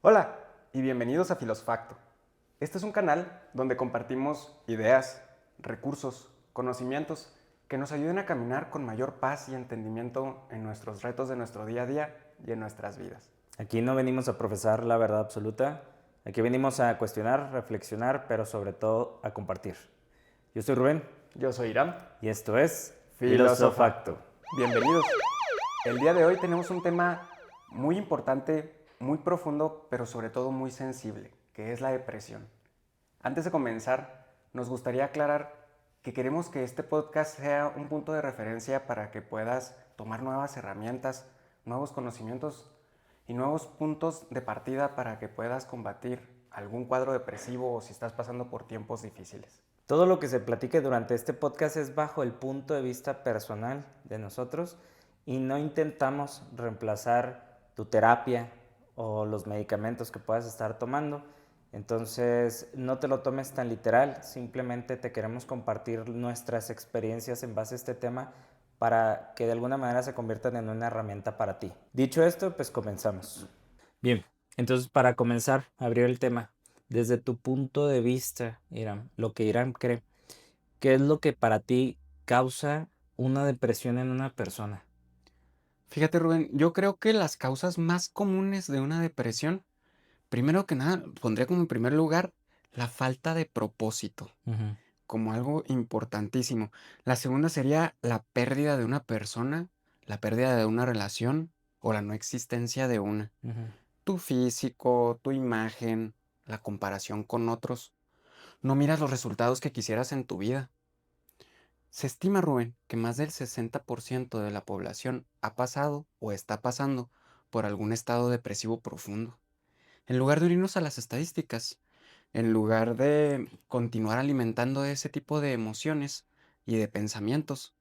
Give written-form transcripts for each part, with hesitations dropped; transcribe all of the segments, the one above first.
Hola y bienvenidos a Filosofacto. Este es un canal donde compartimos ideas, recursos, conocimientos que nos ayuden a caminar con mayor paz y entendimiento en nuestros retos de nuestro día a día y en nuestras vidas. Aquí no venimos a profesar la verdad absoluta, aquí venimos a cuestionar, reflexionar, pero sobre todo a compartir. Yo soy Rubén Yo soy Iram. y esto es Filosofacto. Filosofacto. Bienvenidos. El día de hoy tenemos un tema muy importante, muy profundo, pero sobre todo muy sensible, que es la depresión. Antes de comenzar, nos gustaría aclarar que queremos que este podcast sea un punto de referencia para que puedas tomar nuevas herramientas, nuevos conocimientos y nuevos puntos de partida para que puedas combatir algún cuadro depresivo o si estás pasando por tiempos difíciles. Todo lo que se platique durante este podcast es bajo el punto de vista personal de nosotros y no intentamos reemplazar tu terapia o los medicamentos que puedas estar tomando. Entonces, no te lo tomes tan literal, simplemente te queremos compartir nuestras experiencias en base a este tema para que de alguna manera se conviertan en una herramienta para ti. Dicho esto, pues comenzamos. Bien, entonces para comenzar a abrir el tema, desde tu punto de vista, Iram, lo que Iram cree, ¿qué es lo que para ti causa una depresión en una persona? Fíjate, Rubén, yo creo que las causas más comunes de una depresión, primero que nada, pondría como en primer lugar la falta de propósito, Ujú, como algo importantísimo. La segunda sería la pérdida de una persona, la pérdida de una relación o la no existencia de una. ujú. Tu físico, tu imagen, la comparación con otros. No miras los resultados que quisieras en tu vida. Se estima, Rubén, que más del 60% de la población ha pasado o está pasando por algún estado depresivo profundo. En lugar de unirnos a las estadísticas, en lugar de continuar alimentando ese tipo de emociones y de pensamientos,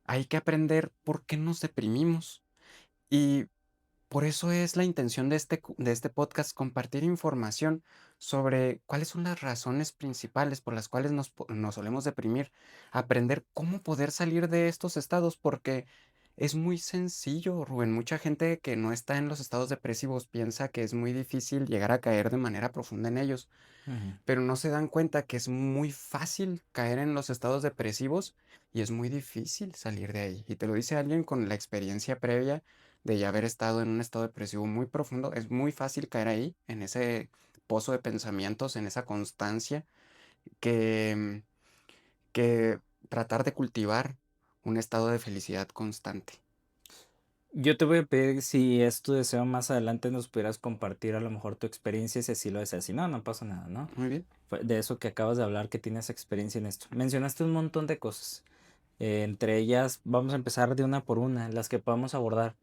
hay que aprender por qué nos deprimimos. Y por eso es la intención de este podcast, compartir información sobre cuáles son las razones principales por las cuales nos solemos deprimir, aprender cómo poder salir de estos estados, porque es muy sencillo, Rubén. Mucha gente que no está en los estados depresivos piensa que es muy difícil llegar a caer de manera profunda en ellos, Ujú. pero no se dan cuenta que es muy fácil caer en los estados depresivos y es muy difícil salir de ahí. Y te lo dice alguien con la experiencia previa de ya haber estado en un estado depresivo muy profundo. Es muy fácil caer ahí, en ese pozo de pensamientos, en esa constancia, que, que tratar de cultivar un estado de felicidad constante. Yo te voy a pedir si es tu deseo más adelante nos pudieras compartir a lo mejor tu experiencia si así lo deseas. Si no, no pasa nada, ¿no? Muy bien. De eso que acabas de hablar que tienes experiencia en esto. Mencionaste un montón de cosas. Entre ellas, vamos a empezar de una por una, las que podamos abordar.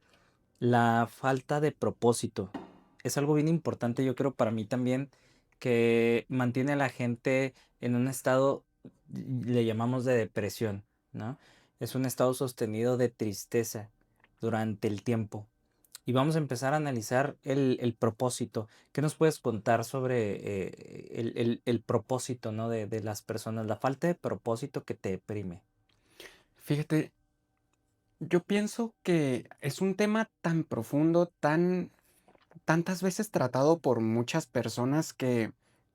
La falta de propósito es algo bien importante, yo creo, para mí también, que mantiene a la gente en un estado, le llamamos de depresión, ¿no? Es un estado sostenido de tristeza durante el tiempo. Y vamos a empezar a analizar el propósito. ¿Qué nos puedes contar sobre el propósito, ¿no? De las personas, la falta de propósito que te deprime? Fíjate, yo pienso que es un tema tan profundo, tantas veces tratado por muchas personas que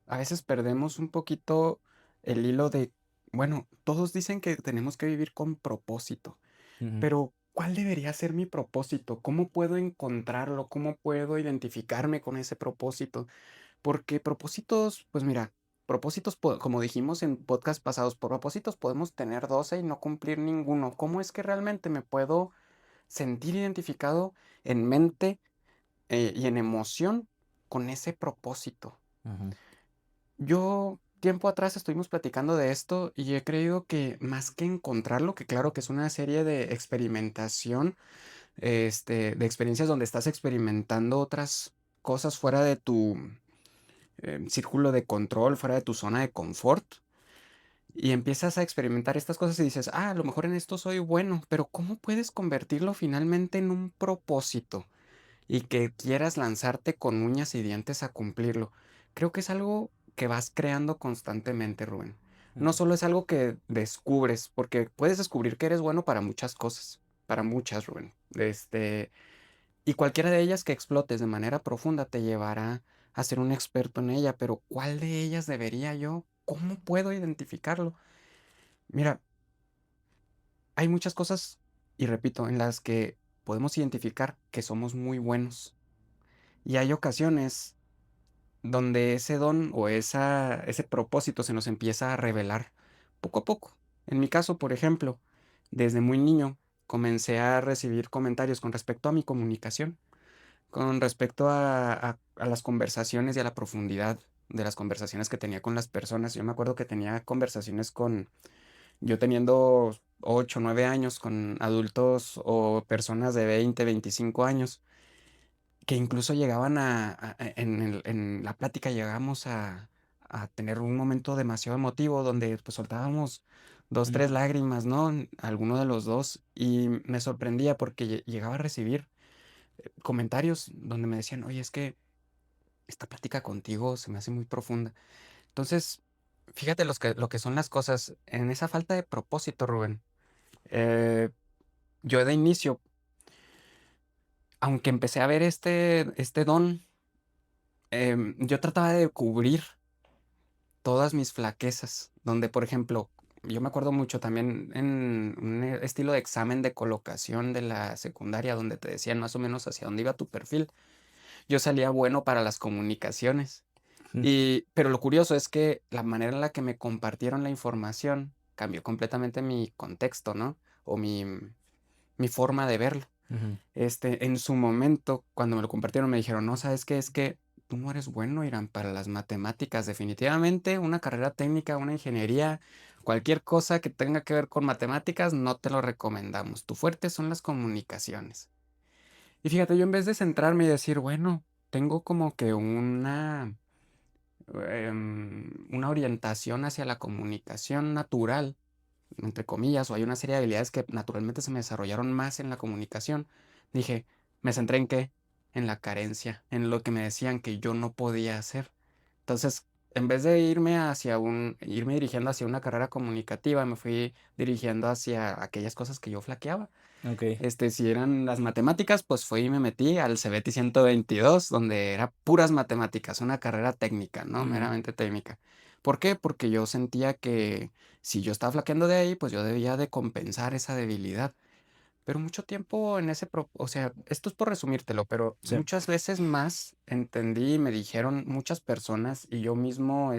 a veces perdemos un poquito el hilo de, bueno, todos dicen que tenemos que vivir con propósito, Ujú. pero ¿cuál debería ser mi propósito? ¿Cómo puedo encontrarlo? ¿Cómo puedo identificarme con ese propósito? Porque propósitos, pues mira, propósitos, como dijimos en podcast pasados, propósitos podemos tener 12 y no cumplir ninguno. ¿Cómo es que realmente me puedo sentir identificado en mente y en emoción con ese propósito? Ujú. Yo, tiempo atrás estuvimos platicando de esto y he creído que más que encontrarlo, que claro que es una serie de experimentación, de experiencias donde estás experimentando otras cosas fuera de tu círculo de control, fuera de tu zona de confort. Y empiezas a experimentar estas cosas y dices, ah, a lo mejor en esto soy bueno, pero ¿cómo puedes convertirlo finalmente en un propósito? Y que quieras lanzarte con uñas y dientes a cumplirlo. Creo que es algo que vas creando constantemente, Rubén. No Ujú. solo es algo que descubres, porque puedes descubrir que eres bueno para muchas cosas, para muchas, Rubén. Y cualquiera de ellas que explotes de manera profunda te llevará a ser un experto en ella, pero ¿cuál de ellas debería yo? ¿Cómo puedo identificarlo? Mira, hay muchas cosas, y repito, en las que podemos identificar que somos muy buenos. Y hay ocasiones donde ese don o ese propósito se nos empieza a revelar poco a poco. En mi caso, por ejemplo, desde muy niño comencé a recibir comentarios con respecto a mi comunicación, con respecto a las conversaciones y a la profundidad de las conversaciones que tenía con las personas. Yo me acuerdo que tenía conversaciones yo teniendo 8 9 años con adultos o personas de 20 25 años que incluso llegaban en la plática llegamos a tener un momento demasiado emotivo donde, pues, soltábamos 2 3 Ujú. lágrimas, ¿no? Alguno de los 2 y me sorprendía porque llegaba a recibir, comentarios donde me decían: "Oye, es que esta plática contigo se me hace muy profunda". Entonces, fíjate lo que son las cosas, en esa falta de propósito, Rubén, eh, yo de inicio, aunque empecé a ver este don, yo trataba de cubrir todas mis flaquezas, donde, por ejemplo, yo me acuerdo mucho también en un estilo de examen de colocación de la secundaria, donde te decían más o menos hacia dónde iba tu perfil. Yo salía bueno para las comunicaciones. Pero lo curioso es que la manera en la que me compartieron la información cambió completamente mi contexto, ¿no? O mi forma de verlo. Ujú. En su momento, cuando me lo compartieron, me dijeron: "No, ¿sabes qué? Es que tú no eres bueno, Irán, para las matemáticas. Definitivamente, una carrera técnica, una ingeniería, cualquier cosa que tenga que ver con matemáticas, no te lo recomendamos. Tu fuerte son las comunicaciones". Y fíjate, yo en vez de centrarme y decir: "Bueno, tengo como que una orientación hacia la comunicación natural", entre comillas, o hay una serie de habilidades que naturalmente se me desarrollaron más en la comunicación. Dije, ¿me centré en qué? En la carencia, en lo que me decían que yo no podía hacer. Entonces, en vez de irme dirigiendo hacia una carrera comunicativa, me fui dirigiendo hacia aquellas cosas que yo flaqueaba. Okey. Si eran las matemáticas, pues fui y me metí al CBT 122, donde era puras matemáticas, una carrera técnica, ¿no? Ujú. Meramente técnica. ¿Por qué? Porque yo sentía que si yo estaba flaqueando de ahí, pues yo debía de compensar esa debilidad. Pero mucho tiempo o sea, esto es por resumírtelo, pero Sí. muchas veces más entendí y me dijeron muchas personas y yo mismo,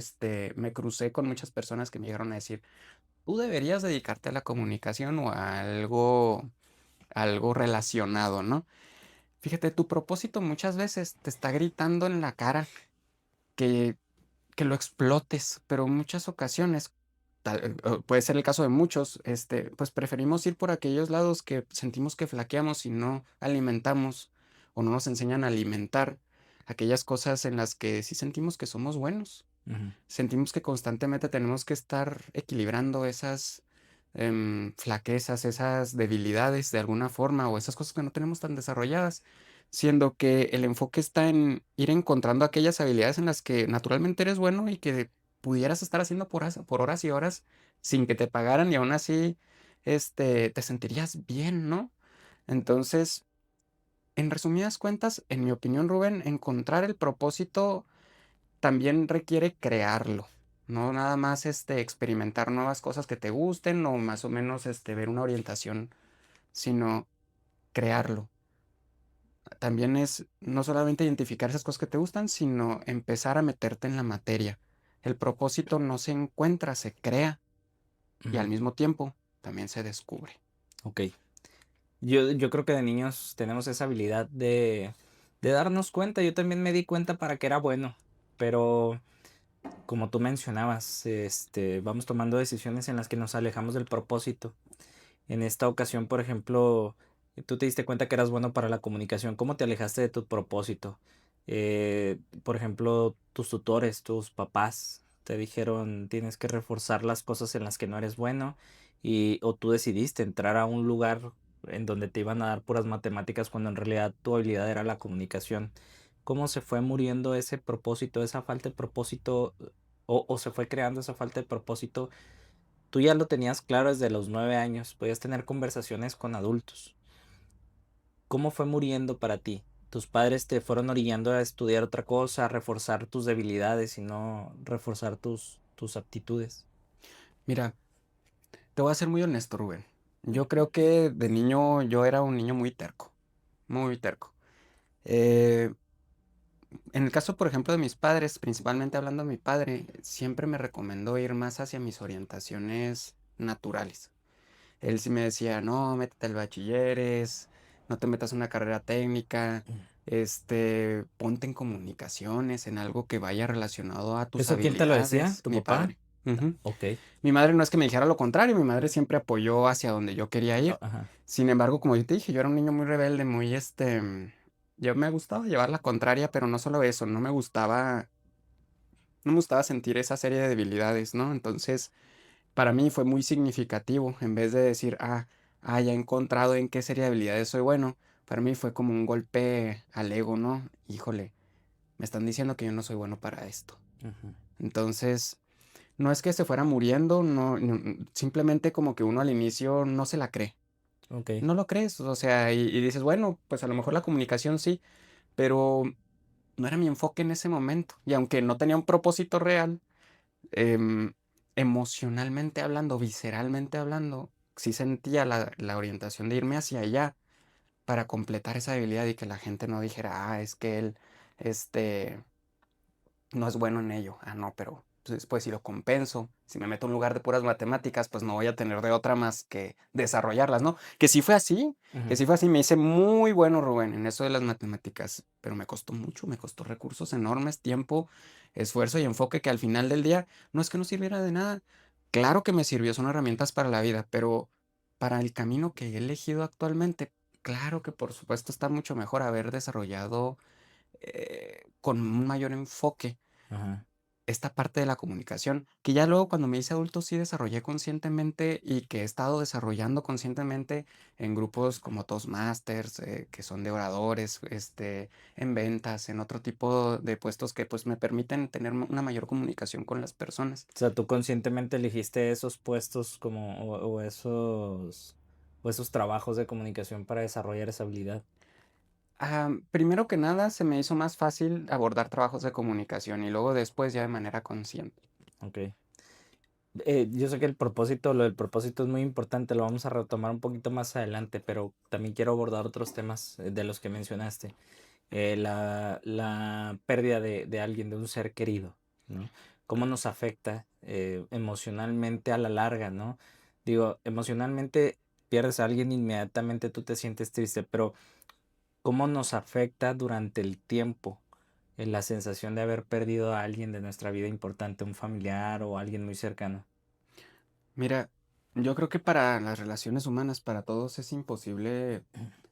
me crucé con muchas personas que me llegaron a decir: "Tú deberías dedicarte a la comunicación o a algo relacionado", ¿no? Fíjate, tu propósito muchas veces te está gritando en la cara que que lo explotes, pero en muchas ocasiones, puede ser el caso de muchos, pues preferimos ir por aquellos lados que sentimos que flaqueamos y no alimentamos o no nos enseñan a alimentar aquellas cosas en las que sí sentimos que somos buenos. Ujú. Sentimos que constantemente tenemos que estar equilibrando esas flaquezas, esas debilidades de alguna forma o esas cosas que no tenemos tan desarrolladas, siendo que el enfoque está en ir encontrando aquellas habilidades en las que naturalmente eres bueno y que pudieras estar haciendo por horas y horas sin que te pagaran y aún así te sentirías bien, ¿no? Entonces, en resumidas cuentas, en mi opinión, Rubén, encontrar el propósito también requiere crearlo, no nada más, experimentar nuevas cosas que te gusten o más o menos, ver una orientación, sino crearlo. También es no solamente identificar esas cosas que te gustan, sino empezar a meterte en la materia. El propósito no se encuentra, se crea y Ujú. al mismo tiempo también se descubre. Okey. Yo creo que de niños tenemos esa habilidad de darnos cuenta. Yo también me di cuenta para qué era bueno, pero como tú mencionabas, vamos tomando decisiones en las que nos alejamos del propósito. En esta ocasión, por ejemplo, tú te diste cuenta que eras bueno para la comunicación. ¿Cómo te alejaste de tu propósito? Por ejemplo, tus tutores, tus papás te dijeron tienes que reforzar las cosas en las que no eres bueno o tú decidiste entrar a un lugar en donde te iban a dar puras matemáticas cuando en realidad tu habilidad era la comunicación. ¿Cómo se fue muriendo ese propósito, esa falta de propósito o se fue creando esa falta de propósito? Tú ya lo tenías claro desde los 9 años, podías tener conversaciones con adultos. ¿Cómo fue muriendo para ti? tus padres te fueron orillando a estudiar otra cosa, a reforzar tus debilidades y no reforzar tus aptitudes. Mira, te voy a ser muy honesto, Rubén. Yo creo que de niño yo era un niño muy terco, muy terco. Eh, en el caso, por ejemplo, de mis padres, principalmente hablando de mi padre, siempre me recomendó ir más hacia mis orientaciones naturales. Él sí me decía, no, métete al bachilleres, no te metas en una carrera técnica, ponte en comunicaciones, en algo que vaya relacionado a tus ¿Eso quién te lo decía? habilidades. ¿Tu Mi papá? padre. Ujú. Okey. Mi madre no es que me dijera lo contrario, mi madre siempre apoyó hacia donde yo quería ir. Ajá. Sin embargo, como yo te dije, yo era un niño muy rebelde, muy yo me gustaba llevar la contraria, pero no solo eso, no me gustaba sentir esa serie de debilidades, ¿no? Entonces, para mí fue muy significativo, en vez de decir, ya he encontrado en qué serie de habilidades soy bueno, para mí fue como un golpe al ego, ¿no? Híjole, me están diciendo que yo no soy bueno para esto. Ujú. Entonces, no es que se fuera muriendo, simplemente como que uno al inicio no se la cree. Okey. No lo crees, o sea, y dices, bueno, pues a lo mejor la comunicación sí, pero no era mi enfoque en ese momento. Y aunque no tenía un propósito real, em, emocionalmente hablando, visceralmente hablando, sí sentía la orientación de irme hacia allá para completar esa habilidad y que la gente no dijera, es que él, este, no es bueno en ello. No, pero pues si lo compenso, si me meto en un lugar de puras matemáticas, pues no voy a tener de otra más que desarrollarlas, ¿no? Que sí fue así, que Ujú. sí fue así. Me hice muy bueno, Rubén, en eso de las matemáticas, pero me costó mucho, me costó recursos enormes, tiempo, esfuerzo y enfoque que al final del día no es que no sirviera de nada. Claro que me sirvió, son herramientas para la vida, pero para el camino que he elegido actualmente, claro que por supuesto está mucho mejor haber desarrollado con un mayor enfoque Ajá. esta parte de la comunicación, que ya luego cuando me hice adulto sí desarrollé conscientemente y que he estado desarrollando conscientemente en grupos como Toastmasters, que son de oradores, en ventas, en otro tipo de puestos que pues me permiten tener una mayor comunicación con las personas. O sea, tú conscientemente elegiste esos puestos como o esos trabajos de comunicación para desarrollar esa habilidad. Primero que nada, se me hizo más fácil abordar trabajos de comunicación y luego después ya de manera consciente. Okey. Yo sé que lo del propósito es muy importante, lo vamos a retomar un poquito más adelante, pero también quiero abordar otros temas, de los que mencionaste. La pérdida de alguien, de un ser querido, ¿no? ¿Cómo nos afecta, emocionalmente a la larga, no? Digo, emocionalmente pierdes a alguien, inmediatamente tú te sientes triste, pero ¿cómo nos afecta durante el tiempo, la sensación de haber perdido a alguien de nuestra vida importante, un familiar o alguien muy cercano? Mira, yo creo que para las relaciones humanas, para todos es imposible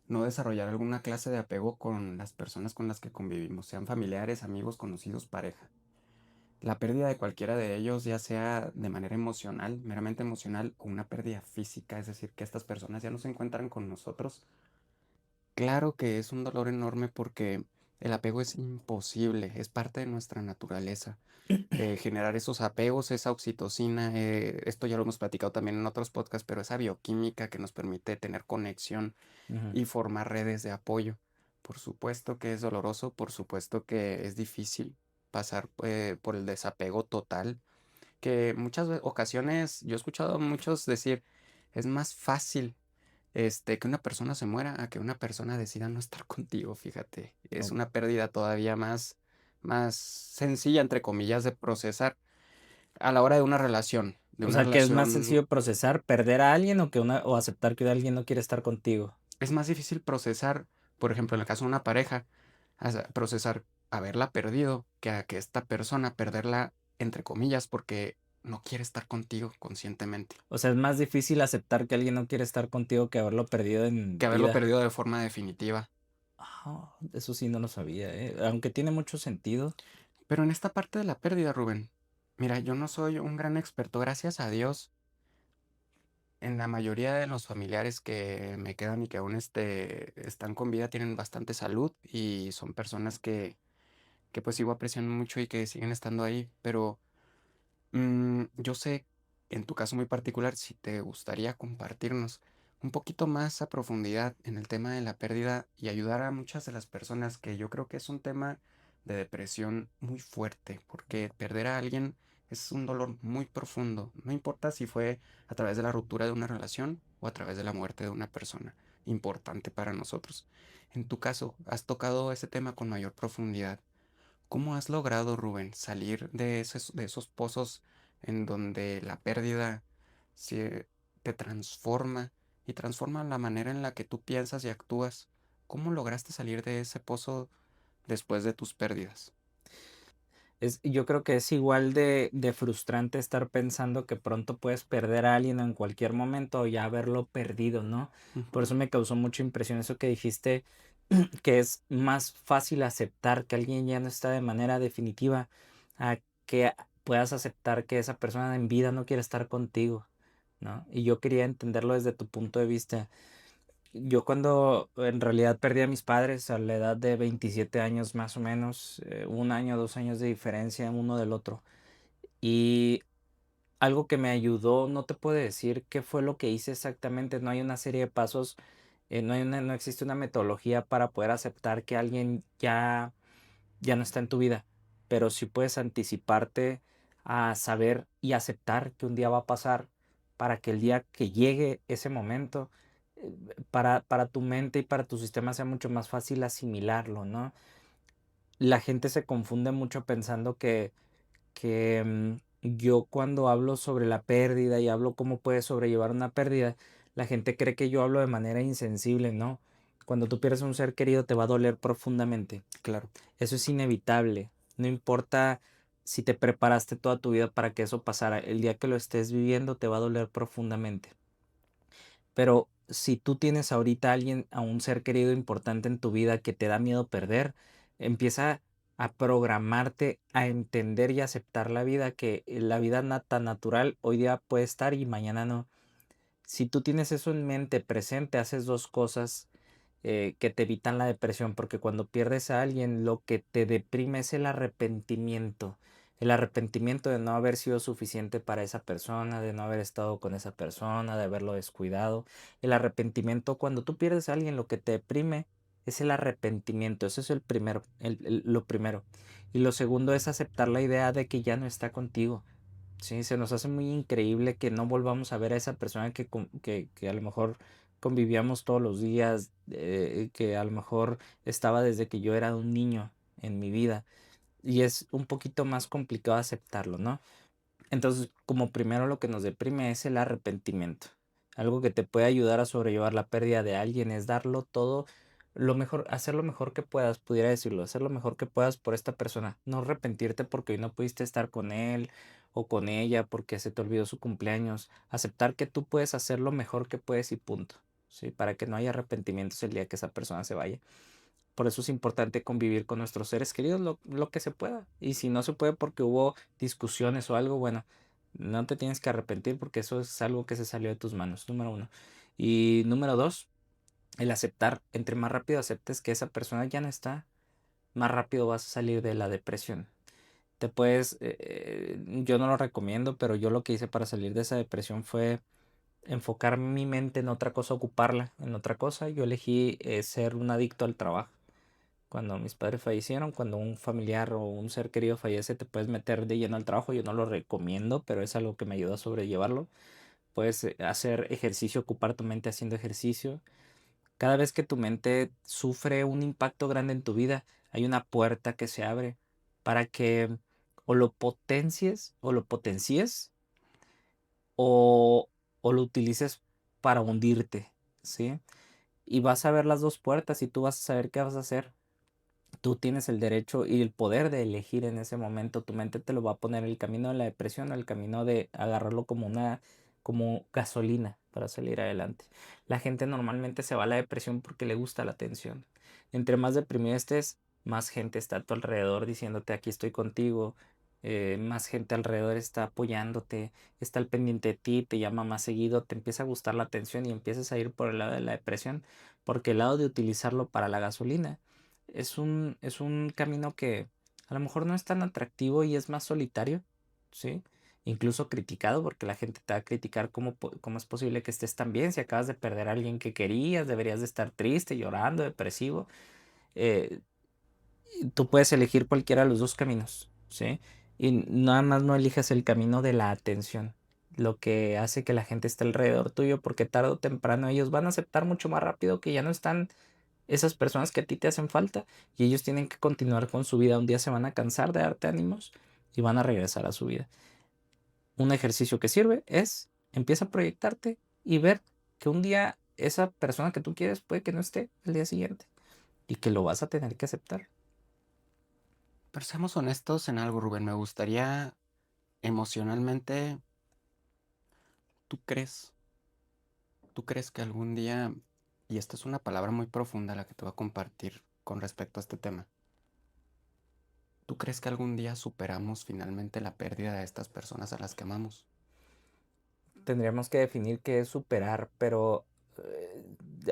no desarrollar alguna clase de apego con las personas con las que convivimos, sean familiares, amigos, conocidos, pareja. La pérdida de cualquiera de ellos, ya sea de manera emocional, meramente emocional, o una pérdida física, es decir, que estas personas ya no se encuentran con nosotros, claro que es un dolor enorme porque el apego es imposible, es parte de nuestra naturaleza. Generar esos apegos, esa oxitocina, esto ya lo hemos platicado también en otros podcasts, pero esa bioquímica que nos permite tener conexión Ujú. y formar redes de apoyo. Por supuesto que es doloroso, por supuesto que es difícil pasar por el desapego total, que muchas ocasiones yo he escuchado a muchos decir, es más fácil que una persona se muera a que una persona decida no estar contigo, fíjate. Es O una pérdida todavía más sencilla, entre comillas, de procesar a la hora de una relación, de o una sea, ¿que es más relación sencillo procesar perder a alguien o aceptar que alguien no quiere estar contigo? es más difícil procesar, por ejemplo, en el caso de una pareja, procesar haberla perdido que a que esta persona perderla, entre comillas, porque no quiere estar contigo conscientemente, O sea, es más difícil aceptar que alguien no quiere estar contigo que haberlo perdido que en haberlo vida. perdido de forma definitiva. Eso sí no lo sabía, aunque tiene mucho sentido. Pero en esta parte de la pérdida, Rubén, mira, yo no soy un gran experto, gracias a Dios. En la mayoría de los familiares que me quedan y que aún están con vida tienen bastante salud y son personas que pues sigo apreciando mucho y que siguen estando ahí, pero yo sé, en tu caso muy particular, si te gustaría compartirnos un poquito más a profundidad en el tema de la pérdida y ayudar a muchas de las personas, que yo creo que es un tema de depresión muy fuerte, porque perder a alguien es un dolor muy profundo, no importa si fue a través de la ruptura de una relación o a través de la muerte de una persona importante para nosotros. En tu caso, has tocado ese tema con mayor profundidad. ¿Cómo has logrado, Rubén, salir de esos pozos en donde la pérdida te transforma y transforma la manera en la que tú piensas y actúas? ¿Cómo lograste salir de ese pozo después de tus pérdidas? Yo creo que es igual de frustrante estar pensando que pronto puedes perder a alguien en cualquier momento o ya haberlo perdido, ¿no? Por Ujú, eso me causó mucha impresión eso que dijiste, que es más fácil aceptar que alguien ya no está de manera definitiva a que puedas aceptar que esa persona en vida no quiere estar contigo, ¿no? Y yo quería entenderlo desde tu punto de vista. Yo cuando en realidad perdí a mis padres a la edad de 27 años más o menos, 1 año, 2 años de diferencia uno del otro. Y algo que me ayudó, no te puedo decir qué fue lo que hice exactamente, no hay una serie de pasos, no existe una metodología para poder aceptar que alguien ya no está en tu vida, pero sí puedes anticiparte a saber y aceptar que un día va a pasar para que el día que llegue ese momento, eh, para tu mente y para tu sistema sea mucho más fácil asimilarlo, ¿no? La gente se confunde mucho pensando que yo cuando hablo sobre la pérdida y hablo cómo puedes sobrellevar una pérdida, la gente cree que yo hablo de manera insensible, ¿no? Cuando tú pierdes un ser querido te va a doler profundamente. claro, Eso es inevitable. No importa si te preparaste toda tu vida para que eso pasara, el día que lo estés viviendo te va a doler profundamente. Pero si tú tienes ahorita a alguien, a un ser querido importante en tu vida que te da miedo perder, empieza a programarte a entender y aceptar la vida, que la vida tan natural hoy día puede estar y mañana no. Si tú tienes eso en mente presente, haces dos cosas que te evitan la depresión, porque cuando pierdes a alguien, lo que te deprime es el arrepentimiento de no haber sido suficiente para esa persona, de no haber estado con esa persona, de haberlo descuidado. El arrepentimiento, cuando tú pierdes a alguien, lo que te deprime es el arrepentimiento, eso es el primero, lo primero. Y lo segundo es aceptar la idea de que ya no está contigo. Sí, se nos hace muy increíble que no volvamos a ver a esa persona que a lo mejor convivíamos todos los días, que a lo mejor estaba desde que yo era un niño en mi vida. Y es un poquito más complicado aceptarlo, ¿no? Entonces, como primero lo que nos deprime es el arrepentimiento. Algo que te puede ayudar a sobrellevar la pérdida de alguien es darlo todo lo mejor, hacer lo mejor que puedas, pudiera decirlo, hacer lo mejor que puedas por esta persona. No arrepentirte porque hoy no pudiste estar con él o con ella porque se te olvidó su cumpleaños. Aceptar que tú puedes hacer lo mejor que puedes y punto. ¿Sí? Para que no haya arrepentimientos el día que esa persona se vaya. Por eso es importante convivir con nuestros seres queridos lo que se pueda. Y si no se puede porque hubo discusiones o algo, bueno, no te tienes que arrepentir porque eso es algo que se salió de tus manos, número uno. Y número dos, el aceptar. Entre más rápido aceptes que esa persona ya no está, más rápido vas a salir de la depresión. Yo no lo recomiendo, pero yo lo que hice para salir de esa depresión fue enfocar mi mente en otra cosa, ocuparla en otra cosa. Yo elegí ser un adicto al trabajo. Cuando mis padres fallecieron, cuando un familiar o un ser querido fallece, te puedes meter de lleno al trabajo. Yo no lo recomiendo, pero es algo que me ayuda a sobrellevarlo. Puedes hacer ejercicio, ocupar tu mente haciendo ejercicio. Cada vez que tu mente sufre un impacto grande en tu vida, hay una puerta que se abre para que o lo potencies o, o lo utilices para hundirte, ¿sí? Y vas a ver las dos puertas y tú vas a saber qué vas a hacer. Tú tienes el derecho y el poder de elegir en ese momento. Tu mente te lo va a poner el camino de la depresión o el camino de agarrarlo como gasolina para salir adelante. La gente normalmente se va a la depresión porque le gusta la atención. Entre más deprimido estés, más gente está a tu alrededor diciéndote aquí estoy contigo. Más gente alrededor está apoyándote, está al pendiente de ti, te llama más seguido, te empieza a gustar la atención y empiezas a ir por el lado de la depresión, porque el lado de utilizarlo para la gasolina es un camino que a lo mejor no es tan atractivo y es más solitario, ¿sí? incluso criticado, porque la gente te va a criticar cómo es posible que estés tan bien si acabas de perder a alguien que querías, deberías de estar triste, llorando, depresivo. Eh, Tú puedes elegir cualquiera de los dos caminos, ¿sí? Y nada más no elijas el camino de la atención, lo que hace que la gente esté alrededor tuyo, porque tarde o temprano ellos van a aceptar mucho más rápido que ya no están esas personas que a ti te hacen falta y ellos tienen que continuar con su vida. Un día se van a cansar de darte ánimos y van a regresar a su vida. Un ejercicio que sirve es empieza a proyectarte y ver que un día esa persona que tú quieres puede que no esté el día siguiente y que lo vas a tener que aceptar. Pero seamos honestos en algo, Rubén. Me gustaría emocionalmente, ¿tú crees? ¿Tú crees que algún día, y esta es una palabra muy profunda la que te voy a compartir con respecto a este tema, ¿tú crees que algún día superamos finalmente la pérdida de estas personas a las que amamos? Tendríamos que definir qué es superar, pero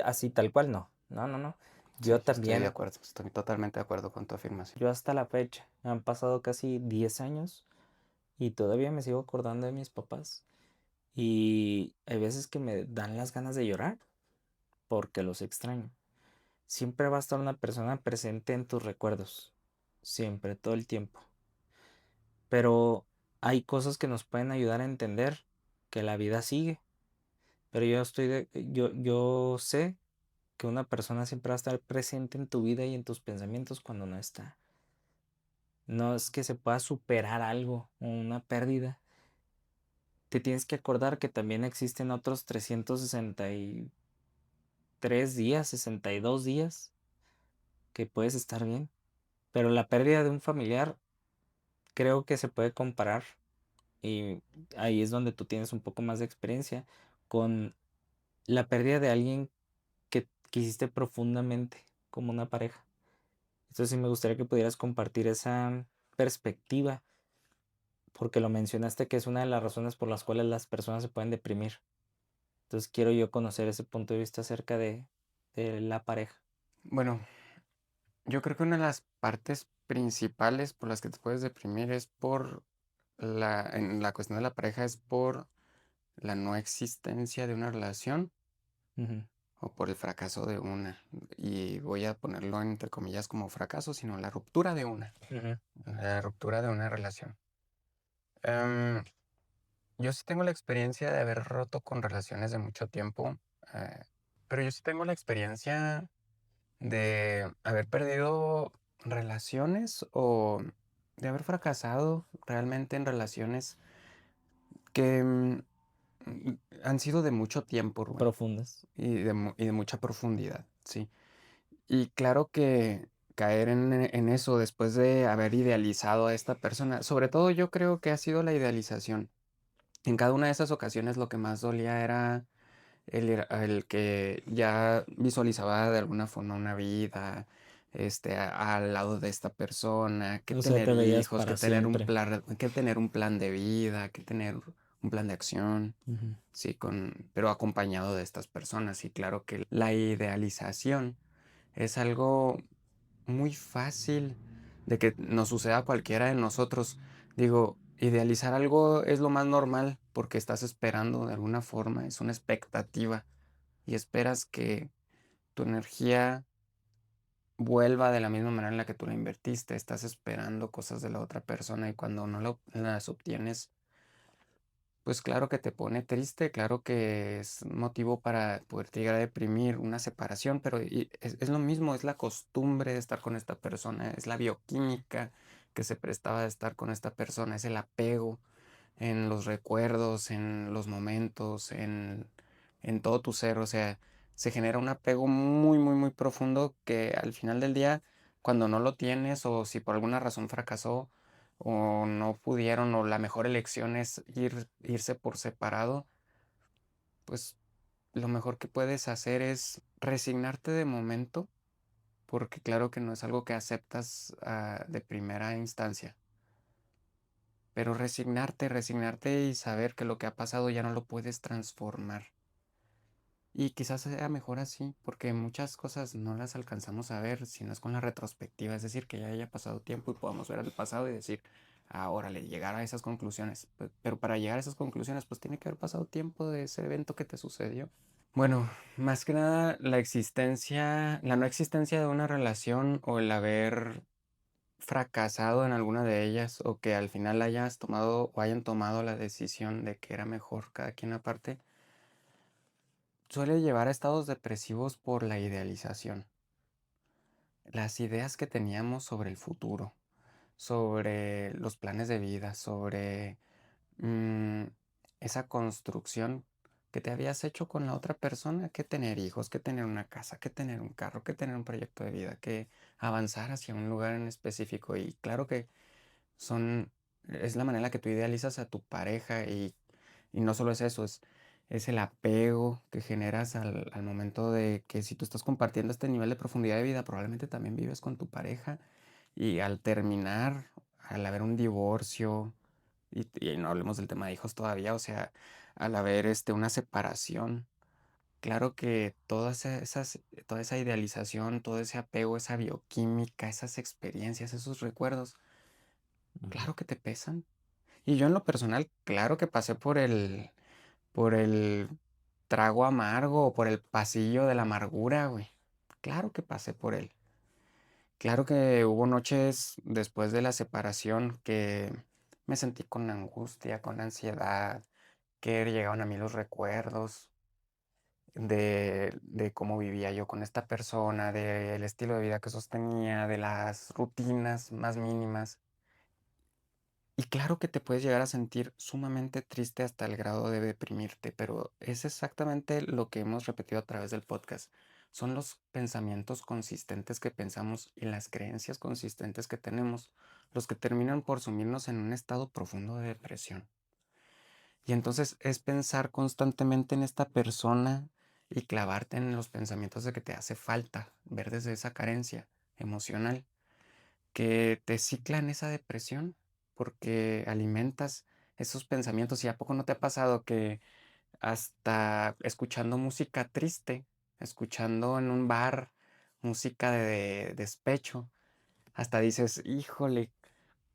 así tal cual no. No, no, no. Sí, Yo estoy de también, acuerdo, estoy totalmente de acuerdo con tu afirmación. yo hasta la fecha, han pasado casi 10 años y todavía me sigo acordando de mis papás. Y hay veces que me dan las ganas de llorar porque los extraño. Siempre va a estar una persona presente en tus recuerdos. Siempre, todo el tiempo. Pero hay cosas que nos pueden ayudar a entender que la vida sigue. Pero yo sé que una persona siempre va a estar presente en tu vida y en tus pensamientos cuando no está. No es que se pueda superar algo o una pérdida. Te tienes que acordar que también existen otros 363 días, 62 días que puedes estar bien. Pero la pérdida de un familiar creo que se puede comparar, y ahí es donde tú tienes un poco más de experiencia, con la pérdida de alguien que quisiste profundamente, como una pareja. Entonces sí me gustaría que pudieras compartir esa perspectiva, porque lo mencionaste que es una de las razones por las cuales las personas se pueden deprimir. Entonces quiero yo conocer ese punto de vista acerca de la pareja. Bueno, yo creo que una de las partes principales por las que te puedes deprimir es por en la cuestión de la pareja es por la no existencia de una relación Ujú, o por el fracaso de una. Y voy a ponerlo entre comillas como fracaso, sino la ruptura de una. ujú, La ruptura de una relación. Em, yo sí tengo la experiencia de haber roto con relaciones de mucho tiempo, eh, pero yo sí tengo la experiencia de haber perdido relaciones o de haber fracasado realmente en relaciones que han sido de mucho tiempo, Rubén, profundas. y de mucha profundidad, sí. Y claro que caer en eso después de haber idealizado a esta persona, sobre todo yo creo que ha sido la idealización. En cada una de esas ocasiones lo que más dolía era el que ya visualizaba de alguna forma una vida, al lado de esta persona, que O sea, tener te veías hijos, para siempre. que tener un plan de vida, que tener un plan de acción, Ujú. sí, pero acompañado de estas personas. Y claro que la idealización es algo muy fácil de que nos suceda a cualquiera de nosotros. Digo, idealizar algo es lo más normal porque estás esperando de alguna forma, es una expectativa y esperas que tu energía vuelva de la misma manera en la que tú la invertiste. Estás esperando cosas de la otra persona y cuando no las obtienes, pues claro que te pone triste, claro que es motivo para poderte llegar a deprimir, una separación, pero es lo mismo, es la costumbre de estar con esta persona, es la bioquímica que se prestaba de estar con esta persona, es el apego en los recuerdos, en los momentos, en todo tu ser, o sea, se genera un apego muy, muy, muy profundo que al final del día, cuando no lo tienes o si por alguna razón fracasó, o no pudieron, o la mejor elección es irse por separado, pues lo mejor que puedes hacer es resignarte de momento, porque claro que no es algo que aceptas de primera instancia, pero resignarte y saber que lo que ha pasado ya no lo puedes transformar. Y quizás sea mejor así, porque muchas cosas no las alcanzamos a ver si no es con la retrospectiva, es decir, que ya haya pasado tiempo y podamos ver el pasado y decir, órale, llegar a esas conclusiones. Pero para llegar a esas conclusiones, pues tiene que haber pasado tiempo de ese evento que te sucedió. Bueno, más que nada la no existencia de una relación o el haber fracasado en alguna de ellas o que al final hayas tomado o hayan tomado la decisión de que era mejor cada quien aparte, suele llevar a estados depresivos por la idealización. Las ideas que teníamos sobre el futuro, sobre los planes de vida, sobre mm, esa construcción que te habías hecho con la otra persona, que tener hijos, que tener una casa, que tener un carro, que tener un proyecto de vida, que avanzar hacia un lugar en específico. Y claro que son, es la manera en la que tú idealizas a tu pareja y no solo es eso, es el apego que generas al momento de que si tú estás compartiendo este nivel de profundidad de vida, probablemente también vives con tu pareja y al terminar, al haber un divorcio, y no hablemos del tema de hijos todavía, o sea, al haber una separación, claro que toda esa idealización, todo ese apego, esa bioquímica, esas experiencias, esos recuerdos, Ujú. claro que te pesan. Y yo en lo personal, claro que pasé por el trago amargo o por el pasillo de la amargura, güey. Claro que pasé por él. Claro que hubo noches después de la separación que me sentí con angustia, con ansiedad, que llegaban a mí los recuerdos de cómo vivía yo con esta persona, del estilo de vida que sostenía, de las rutinas más mínimas. Y claro que te puedes llegar a sentir sumamente triste hasta el grado de deprimirte, pero es exactamente lo que hemos repetido a través del podcast. Son los pensamientos consistentes que pensamos y las creencias consistentes que tenemos los que terminan por sumirnos en un estado profundo de depresión. Y entonces es pensar constantemente en esta persona y clavarte en los pensamientos de que te hace falta ver desde esa carencia emocional que te cicla en esa depresión porque alimentas esos pensamientos. ¿Y a poco no te ha pasado que hasta escuchando música triste, escuchando en un bar música de despecho, hasta dices, híjole,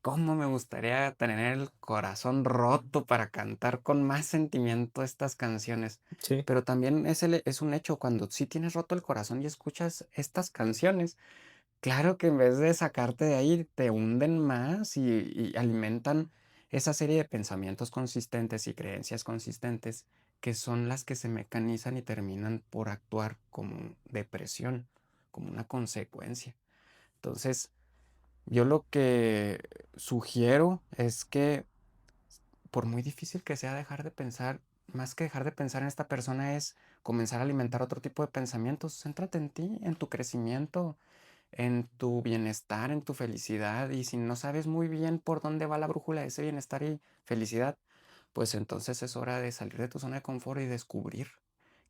cómo me gustaría tener el corazón roto para cantar con más sentimiento estas canciones? Sí. Pero también es un hecho cuando sí tienes roto el corazón y escuchas estas canciones. Claro que en vez de sacarte de ahí, te hunden más y alimentan esa serie de pensamientos consistentes y creencias consistentes que son las que se mecanizan y terminan por actuar como depresión, como una consecuencia. Entonces, yo lo que sugiero es que por muy difícil que sea dejar de pensar, más que dejar de pensar en esta persona es comenzar a alimentar otro tipo de pensamientos. Céntrate en ti, en tu crecimiento, en tu bienestar, en tu felicidad. Y si no sabes muy bien por dónde va la brújula de ese bienestar y felicidad, pues entonces es hora de salir de tu zona de confort y descubrir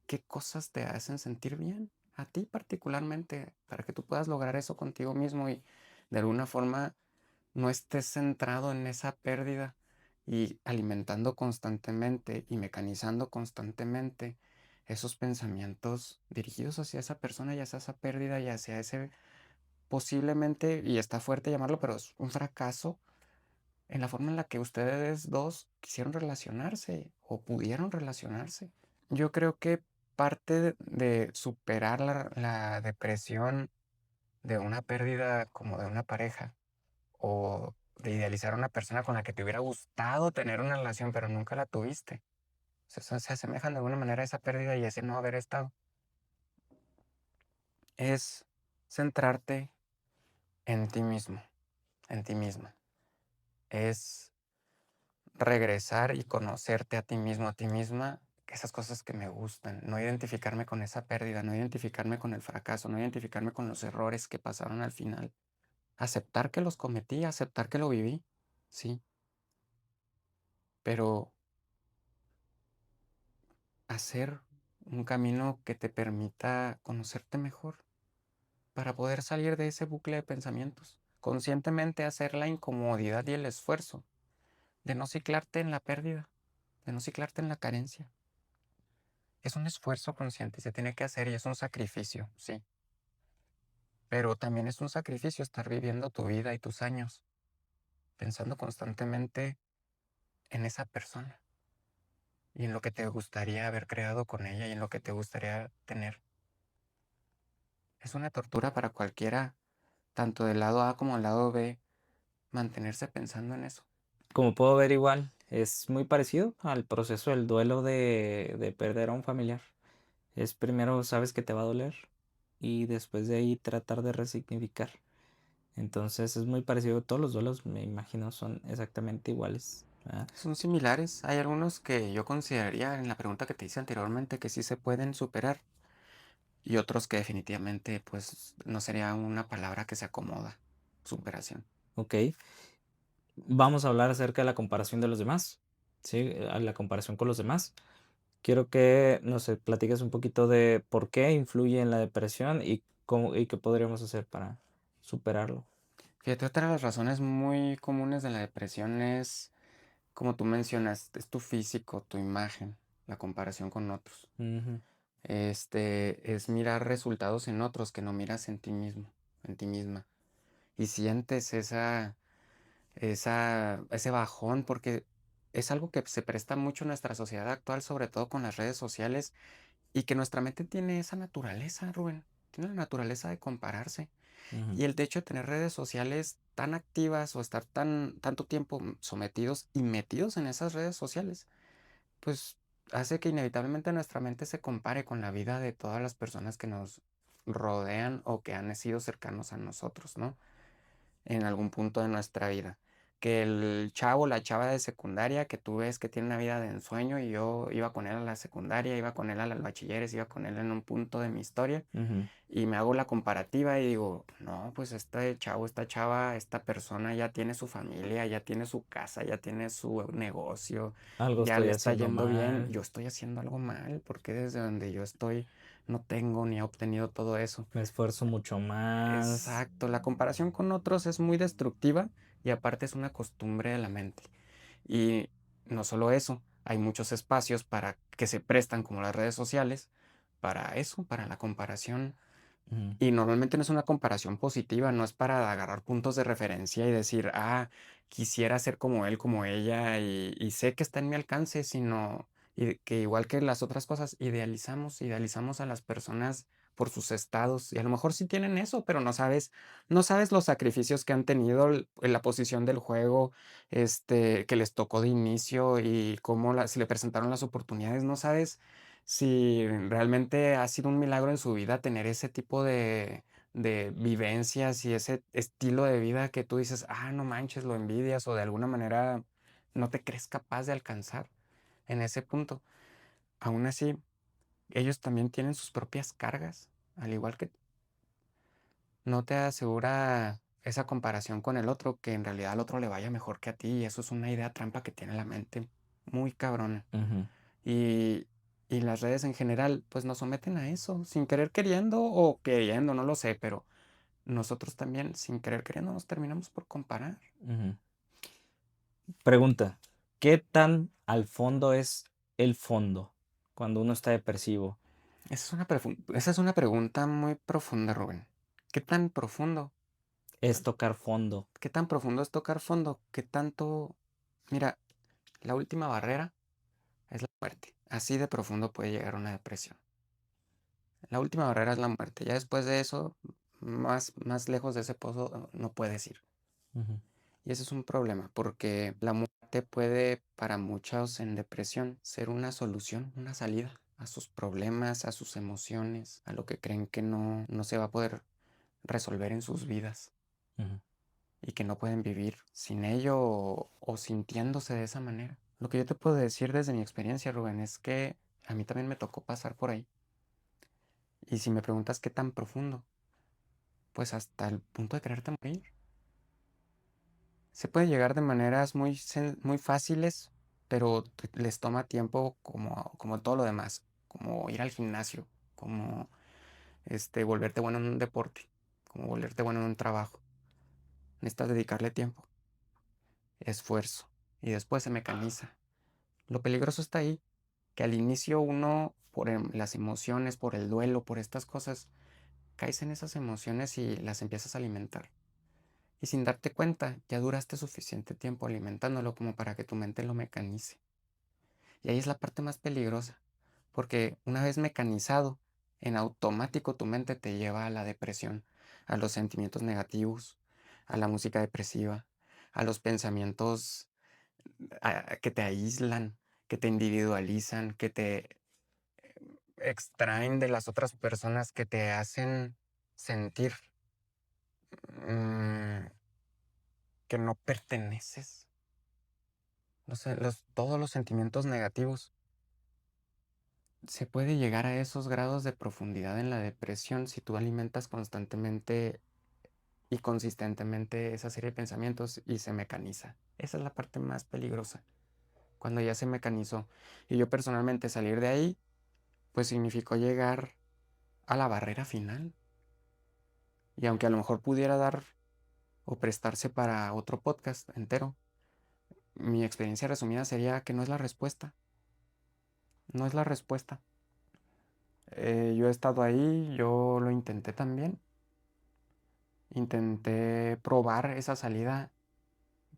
qué cosas te hacen sentir bien, a ti particularmente, para que tú puedas lograr eso contigo mismo y de alguna forma no estés centrado en esa pérdida y alimentando constantemente y mecanizando constantemente esos pensamientos dirigidos hacia esa persona y hacia esa pérdida y hacia ese posiblemente, y está fuerte llamarlo, pero es un fracaso en la forma en la que ustedes dos quisieron relacionarse o pudieron relacionarse. Yo creo que parte de superar la depresión de una pérdida como de una pareja o de idealizar a una persona con la que te hubiera gustado tener una relación, pero nunca la tuviste. Se asemejan de alguna manera a esa pérdida y ese no haber estado. Es centrarte en ti mismo, en ti misma. Es regresar y conocerte a ti mismo, a ti misma, que esas cosas que me gustan, no identificarme con esa pérdida, no identificarme con el fracaso, no identificarme con los errores que pasaron al final. Aceptar que los cometí, aceptar que lo viví, sí, pero hacer un camino que te permita conocerte mejor para poder salir de ese bucle de pensamientos. Conscientemente hacer la incomodidad y el esfuerzo de no ciclarte en la pérdida, de no ciclarte en la carencia. Es un esfuerzo consciente y se tiene que hacer y es un sacrificio, sí. Pero también es un sacrificio estar viviendo tu vida y tus años pensando constantemente en esa persona y en lo que te gustaría haber creado con ella y en lo que te gustaría tener. Es una tortura para cualquiera, tanto del lado A como del lado B, mantenerse pensando en eso. Como puedo ver igual, es muy parecido al proceso del duelo de perder a un familiar. Es primero sabes que te va a doler y después de ahí tratar de resignificar. Entonces es muy parecido, todos los duelos me imagino son exactamente iguales, ¿verdad? Son similares. Hay algunos que yo consideraría en la pregunta que te hice anteriormente que sí se pueden superar y otros que definitivamente pues no sería una palabra que se acomoda. Superación. Ok, vamos a hablar acerca de la comparación de los demás, ¿sí? A la comparación con los demás. Quiero que nos platiques un poquito de por qué influye en la depresión y cómo y qué podríamos hacer para superarlo. Fíjate, otra de las razones muy comunes de la depresión es, como tú mencionas, es tu físico, tu imagen, la comparación con otros. Ujú, Es mirar resultados en otros que no miras en ti mismo, en ti misma. Y sientes ese bajón porque es algo que se presta mucho en nuestra sociedad actual, sobre todo con las redes sociales, y que nuestra mente tiene esa naturaleza, Rubén, tiene la naturaleza de compararse. ujú, Y el hecho de tener redes sociales tan activas o estar tanto tiempo sometidos y metidos en esas redes sociales, pues hace que inevitablemente nuestra mente se compare con la vida de todas las personas que nos rodean o que han sido cercanos a nosotros, ¿no? En algún punto de nuestra vida. Que el chavo, la chava de secundaria, que tú ves que tiene una vida de ensueño y yo iba con él a la secundaria, iba con él a los bachilleres, iba con él en un punto de mi historia ujú. y me hago la comparativa y digo, no, pues este chavo, esta chava, esta persona ya tiene su familia, ya tiene su casa, ya tiene su negocio, Algo ya estoy le está haciendo yendo bien. mal, Yo estoy haciendo algo mal porque desde donde yo estoy no tengo ni he obtenido todo eso. me esfuerzo mucho más. Exacto, la comparación con otros es muy destructiva y aparte es una costumbre de la mente. Y no solo eso, hay muchos espacios para que se prestan como las redes sociales para eso, para la comparación Ujú, y normalmente no es una comparación positiva, no es para agarrar puntos de referencia y decir, quisiera ser como él, como ella, y sé que está en mi alcance, sino que igual que las otras cosas, idealizamos a las personas por sus estados, y a lo mejor sí tienen eso, pero no sabes los sacrificios que han tenido en la posición del juego, que les tocó de inicio y cómo se le presentaron las oportunidades, no sabes si realmente ha sido un milagro en su vida tener ese tipo de vivencias y ese estilo de vida que tú dices, no manches, lo envidias o de alguna manera no te crees capaz de alcanzar en ese punto. Aún así, ellos también tienen sus propias cargas, al igual que no te asegura esa comparación con el otro, que en realidad al otro le vaya mejor que a ti, y eso es una idea trampa que tiene la mente muy cabrona. ujú, Y, y las redes en general, pues nos someten a eso, sin querer queriendo o queriendo, no lo sé, pero nosotros también, sin querer queriendo, nos terminamos por comparar. ujú. Pregunta, ¿qué tan al fondo es el fondo cuando uno está depresivo? Esa es una pregunta muy profunda, Rubén. ¿Qué tan profundo? Es tocar fondo. ¿Qué tan profundo es tocar fondo? ¿Qué tanto? Mira, la última barrera es la muerte. Así de profundo puede llegar una depresión. La última barrera es la muerte. Ya después de eso, más lejos de ese pozo no puedes ir. Ujú, Y ese es un problema, porque la muerte puede, para muchos en depresión, ser una solución, una salida a sus problemas, a sus emociones, a lo que creen que no se va a poder resolver en sus vidas ujú, y que no pueden vivir sin ello o sintiéndose de esa manera. Lo que yo te puedo decir desde mi experiencia, Rubén, es que a mí también me tocó pasar por ahí. Y si me preguntas qué tan profundo, pues hasta el punto de quererte morir. Se puede llegar de maneras muy fáciles, pero les toma tiempo como todo lo demás, como ir al gimnasio, como volverte bueno en un deporte, como volverte bueno en un trabajo. Necesitas dedicarle tiempo, esfuerzo, y después se mecaniza. Lo peligroso está ahí, que al inicio uno, por las emociones, por el duelo, por estas cosas, caes en esas emociones y las empiezas a alimentar. y sin darte cuenta ya duraste suficiente tiempo alimentándolo como para que tu mente lo mecanice. Y ahí es la parte más peligrosa, porque una vez mecanizado, en automático tu mente te lleva a la depresión, a los sentimientos negativos, a la música depresiva, a los pensamientos que te aíslan, que te individualizan, que te extraen de las otras personas, que te hacen sentir mm, que no perteneces. No sé, todos los sentimientos negativos. Se puede llegar a esos grados de profundidad en la depresión si tú alimentas constantemente y consistentemente esa serie de pensamientos y se mecaniza. Esa es la parte más peligrosa, cuando ya se mecanizó. Y yo personalmente salir de ahí, pues significó llegar a la barrera final. Y aunque a lo mejor pudiera dar o prestarse para otro podcast entero, mi experiencia resumida sería que no es la respuesta. No es la respuesta. Yo he estado ahí, yo lo intenté también. Intenté probar esa salida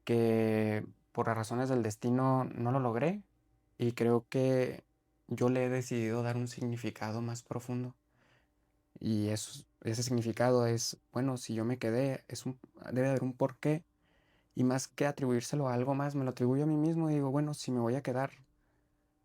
que por las razones del destino no lo logré y creo que yo le he decidido dar un significado más profundo y ese significado es, bueno, si yo me quedé, debe haber un porqué y más que atribuírselo a algo más, me lo atribuyo a mí mismo y digo, bueno, si me voy a quedar,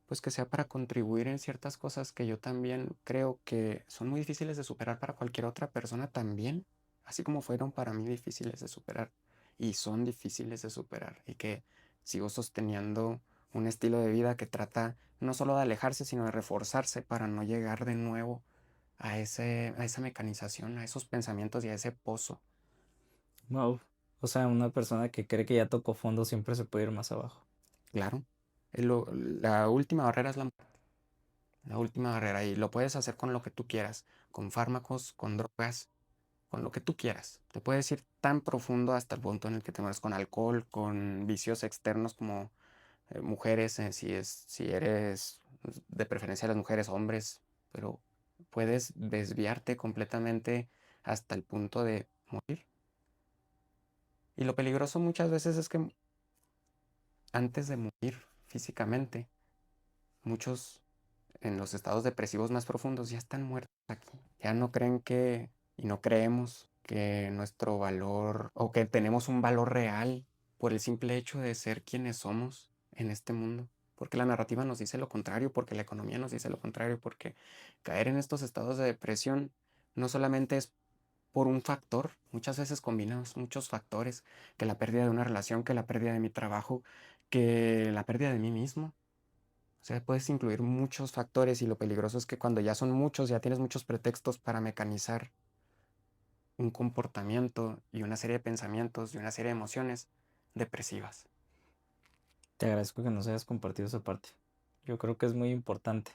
pues que sea para contribuir en ciertas cosas que yo también creo que son muy difíciles de superar para cualquier otra persona también, así como fueron para mí difíciles de superar y son difíciles de superar y que sigo sosteniendo un estilo de vida que trata no solo de alejarse, sino de reforzarse para no llegar de nuevo a esa mecanización, a esos pensamientos y a ese pozo. Wow. O sea, una persona que cree que ya tocó fondo siempre se puede ir más abajo. Claro, la última barrera es la última barrera y lo puedes hacer con lo que tú quieras, con fármacos, con drogas, con lo que tú quieras. Te puedes ir tan profundo hasta el punto en el que te mueres con alcohol, con vicios externos como mujeres, si eres de preferencia las mujeres, hombres, pero puedes desviarte completamente hasta el punto de morir. Y lo peligroso muchas veces es que antes de morir físicamente, muchos en los estados depresivos más profundos ya están muertos aquí. Ya no creen y no creemos que nuestro valor o que tenemos un valor real por el simple hecho de ser quienes somos en este mundo. Porque la narrativa nos dice lo contrario, porque la economía nos dice lo contrario, porque caer en estos estados de depresión no solamente es por un factor, muchas veces combinamos muchos factores, que la pérdida de una relación, que la pérdida de mi trabajo, que la pérdida de mí mismo. O sea, puedes incluir muchos factores y lo peligroso es que cuando ya son muchos, ya tienes muchos pretextos para mecanizar un comportamiento y una serie de pensamientos y una serie de emociones depresivas. Te agradezco que nos hayas compartido esa parte. Yo creo que es muy importante.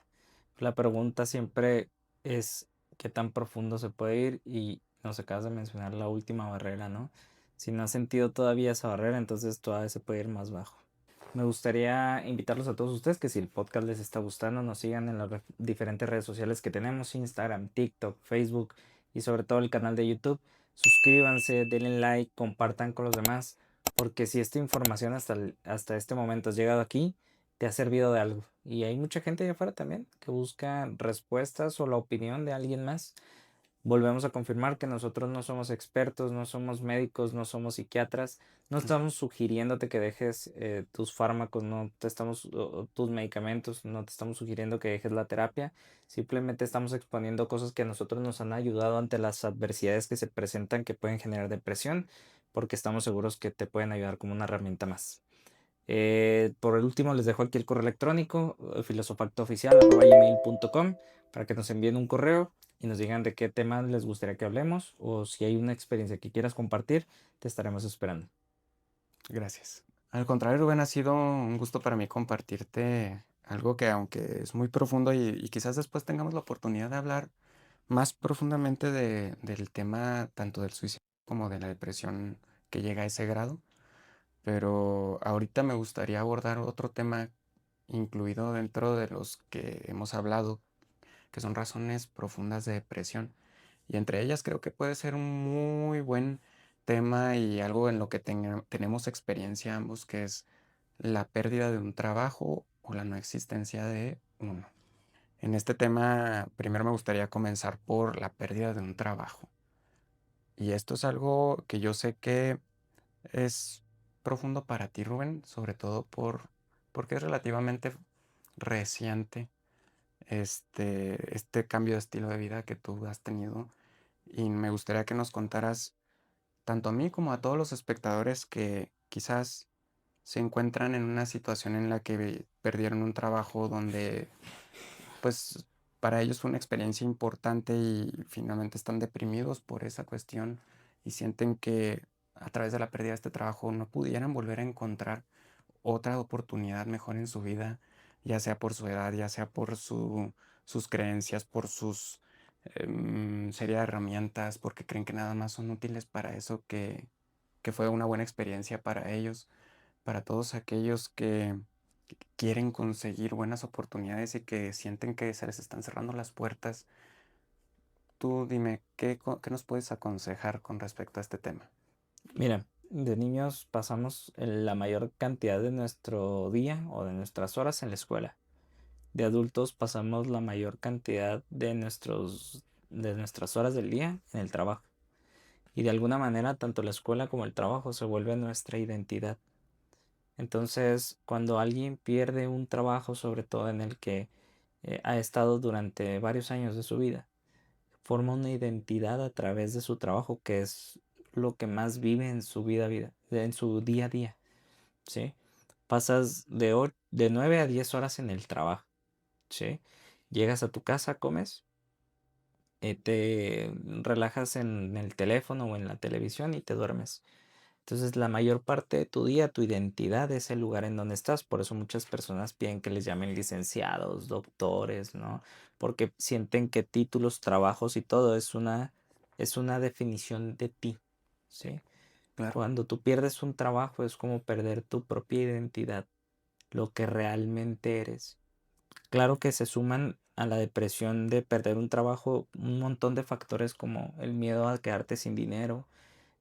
La pregunta siempre es qué tan profundo se puede ir y nos acabas de mencionar la última barrera, ¿no? Si no has sentido todavía esa barrera, entonces todavía se puede ir más bajo. Me gustaría invitarlos a todos ustedes que si el podcast les está gustando, nos sigan en las diferentes redes sociales que tenemos, Instagram, TikTok, Facebook y sobre todo el canal de YouTube. Suscríbanse, denle like, compartan con los demás, porque si esta información hasta este momento has llegado aquí, te ha servido de algo. Y hay mucha gente allá afuera también que busca respuestas o la opinión de alguien más. Volvemos a confirmar que nosotros no somos expertos, no somos médicos, no somos psiquiatras, no estamos sugiriéndote que dejes tus fármacos, no te estamos, o tus medicamentos, no te estamos sugiriendo que dejes la terapia, simplemente estamos exponiendo cosas que a nosotros nos han ayudado ante las adversidades que se presentan que pueden generar depresión, porque estamos seguros que te pueden ayudar como una herramienta más. Por el último, les dejo aquí el correo electrónico, filosofactooficial@gmail.com, para que nos envíen un correo y nos digan de qué temas les gustaría que hablemos o si hay una experiencia que quieras compartir, te estaremos esperando. Gracias. Al contrario, Rubén, ha sido un gusto para mí compartirte algo que aunque es muy profundo y quizás después tengamos la oportunidad de hablar más profundamente del tema tanto del suicidio como de la depresión que llega a ese grado. Pero ahorita me gustaría abordar otro tema incluido dentro de los que hemos hablado, que son razones profundas de depresión. Y entre ellas creo que puede ser un muy buen tema y algo en lo que tenemos experiencia ambos, que es la pérdida de un trabajo o la no existencia de uno. En este tema, primero me gustaría comenzar por la pérdida de un trabajo. Y esto es algo que yo sé que es profundo para ti, Rubén, sobre todo porque es relativamente reciente este cambio de estilo de vida que tú has tenido. Y me gustaría que nos contaras, tanto a mí como a todos los espectadores que quizás se encuentran en una situación en la que perdieron un trabajo donde, pues, para ellos fue una experiencia importante y finalmente están deprimidos por esa cuestión y sienten que a través de la pérdida de este trabajo no pudieran volver a encontrar otra oportunidad mejor en su vida, ya sea por su edad, ya sea por sus creencias, por sus serie de herramientas, porque creen que nada más son útiles para eso, que fue una buena experiencia para ellos, para todos aquellos que quieren conseguir buenas oportunidades y que sienten que se les están cerrando las puertas. Tú dime, ¿qué nos puedes aconsejar con respecto a este tema? Mira, de niños pasamos la mayor cantidad de nuestro día o de nuestras horas en la escuela. De adultos pasamos la mayor cantidad de nuestras horas del día en el trabajo. Y de alguna manera, tanto la escuela como el trabajo se vuelve nuestra identidad. Entonces, cuando alguien pierde un trabajo, sobre todo en el que ha estado durante varios años de su vida, forma una identidad a través de su trabajo, que es lo que más vive en su vida, en su día a día, ¿sí? Pasas de 9 a 10 horas en el trabajo, ¿sí? Llegas a tu casa, comes, te relajas en el teléfono o en la televisión y te duermes. Entonces, la mayor parte de tu día, tu identidad es el lugar en donde estás. Por eso muchas personas piden que les llamen licenciados, doctores, ¿no? Porque sienten que títulos, trabajos y todo es una definición de ti, ¿sí? Claro, Cuando tú pierdes un trabajo es como perder tu propia identidad, lo que realmente eres. Claro que se suman a la depresión de perder un trabajo un montón de factores como el miedo a quedarte sin dinero,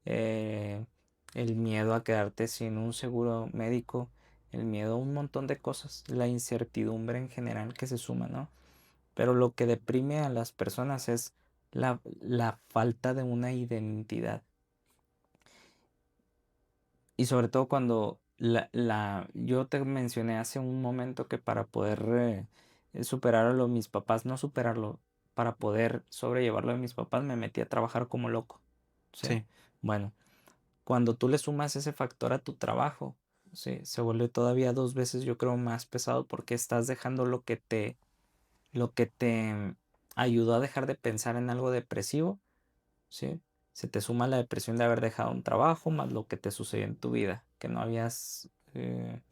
eh, el miedo a quedarte sin un seguro médico, el miedo a un montón de cosas, la incertidumbre en general que se suma, ¿no? Pero lo que deprime a las personas es la falta de una identidad. Y sobre todo cuando yo te mencioné hace un momento que para poder superar a lo de mis papás, no superarlo, para poder sobrellevarlo de mis papás, me metí a trabajar como loco, ¿sí? sí, Bueno, cuando tú le sumas ese factor a tu trabajo, ¿sí? Se vuelve todavía dos veces, yo creo, más pesado porque estás dejando lo que te ayudó a dejar de pensar en algo depresivo, ¿sí? Se te suma la depresión de haber dejado un trabajo, más lo que te sucedió en tu vida, que no habías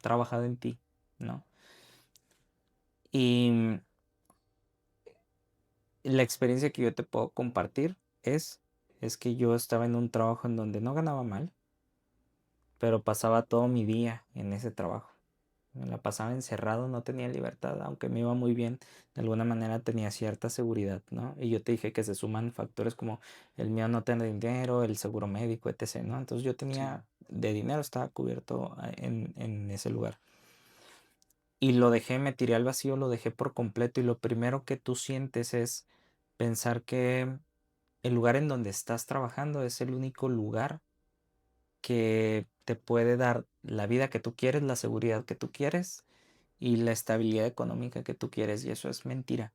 trabajado en ti, ¿no? Y la experiencia que yo te puedo compartir es que yo estaba en un trabajo en donde no ganaba mal, pero pasaba todo mi día en ese trabajo. Me la pasaba encerrado, no tenía libertad, aunque me iba muy bien, de alguna manera tenía cierta seguridad, ¿no? Y yo te dije que se suman factores como el mío no tener dinero, el seguro médico, etc., ¿no? Entonces yo sí, tenía de dinero, estaba cubierto en ese lugar. Y lo dejé, me tiré al vacío, lo dejé por completo y lo primero que tú sientes es pensar que el lugar en donde estás trabajando es el único lugar que te puede dar la vida que tú quieres, la seguridad que tú quieres y la estabilidad económica que tú quieres. Y eso es mentira.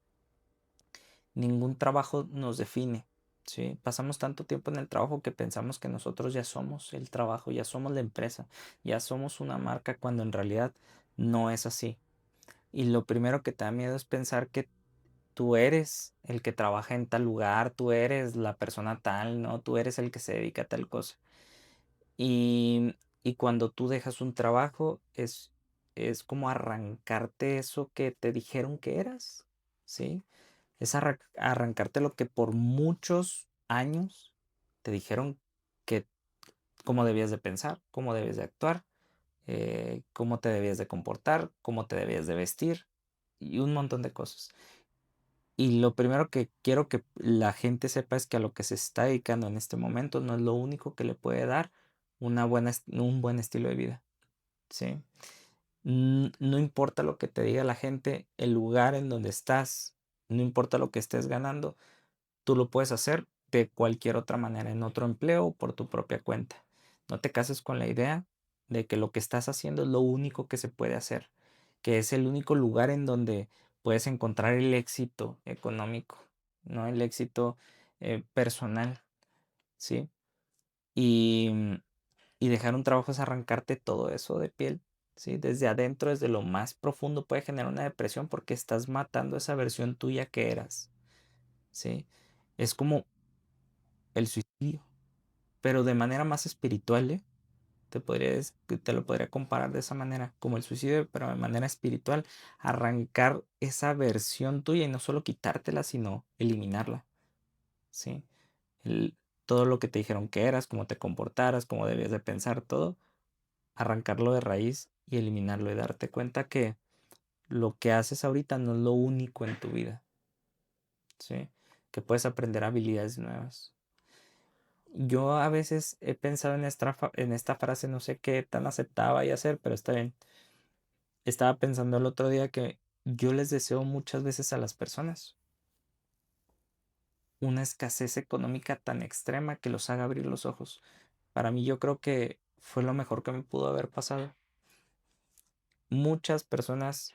Ningún trabajo nos define. ¿Sí? Pasamos tanto tiempo en el trabajo que pensamos que nosotros ya somos el trabajo, ya somos la empresa, ya somos una marca cuando en realidad no es así. Y lo primero que te da miedo es pensar que tú eres el que trabaja en tal lugar, tú eres la persona tal, ¿no? Tú eres el que se dedica a tal cosa. Y cuando tú dejas un trabajo es como arrancarte eso que te dijeron que eras, ¿sí? Es arrancarte lo que por muchos años te dijeron que cómo debías de pensar, cómo debes de actuar, cómo te debías de comportar, cómo te debías de vestir y un montón de cosas. Y lo primero que quiero que la gente sepa es que a lo que se está dedicando en este momento no es lo único que le puede dar un buen estilo de vida, ¿sí? No importa lo que te diga la gente, el lugar en donde estás, no importa lo que estés ganando, tú lo puedes hacer de cualquier otra manera, en otro empleo o por tu propia cuenta. No te cases con la idea de que lo que estás haciendo es lo único que se puede hacer, que es el único lugar en donde puedes encontrar el éxito económico, no el éxito personal, ¿sí? Y, y dejar un trabajo es arrancarte todo eso de piel, ¿sí? Desde adentro, desde lo más profundo, puede generar una depresión porque estás matando esa versión tuya que eras, ¿sí? Es como el suicidio, pero de manera más espiritual, ¿eh? Te lo podría comparar de esa manera, como el suicidio, pero de manera espiritual, arrancar esa versión tuya y no solo quitártela, sino eliminarla, ¿sí? El- Todo lo que te dijeron que eras, cómo te comportaras, cómo debías de pensar, todo, arrancarlo de raíz y eliminarlo y darte cuenta que lo que haces ahorita no es lo único en tu vida, ¿sí? Que puedes aprender habilidades nuevas. Yo a veces he pensado en esta frase, no sé qué tan aceptada vaya a ser, pero está bien. Estaba pensando el otro día que yo les deseo muchas veces a las personas una escasez económica tan extrema que los haga abrir los ojos. Para mí yo creo que fue lo mejor que me pudo haber pasado. Muchas personas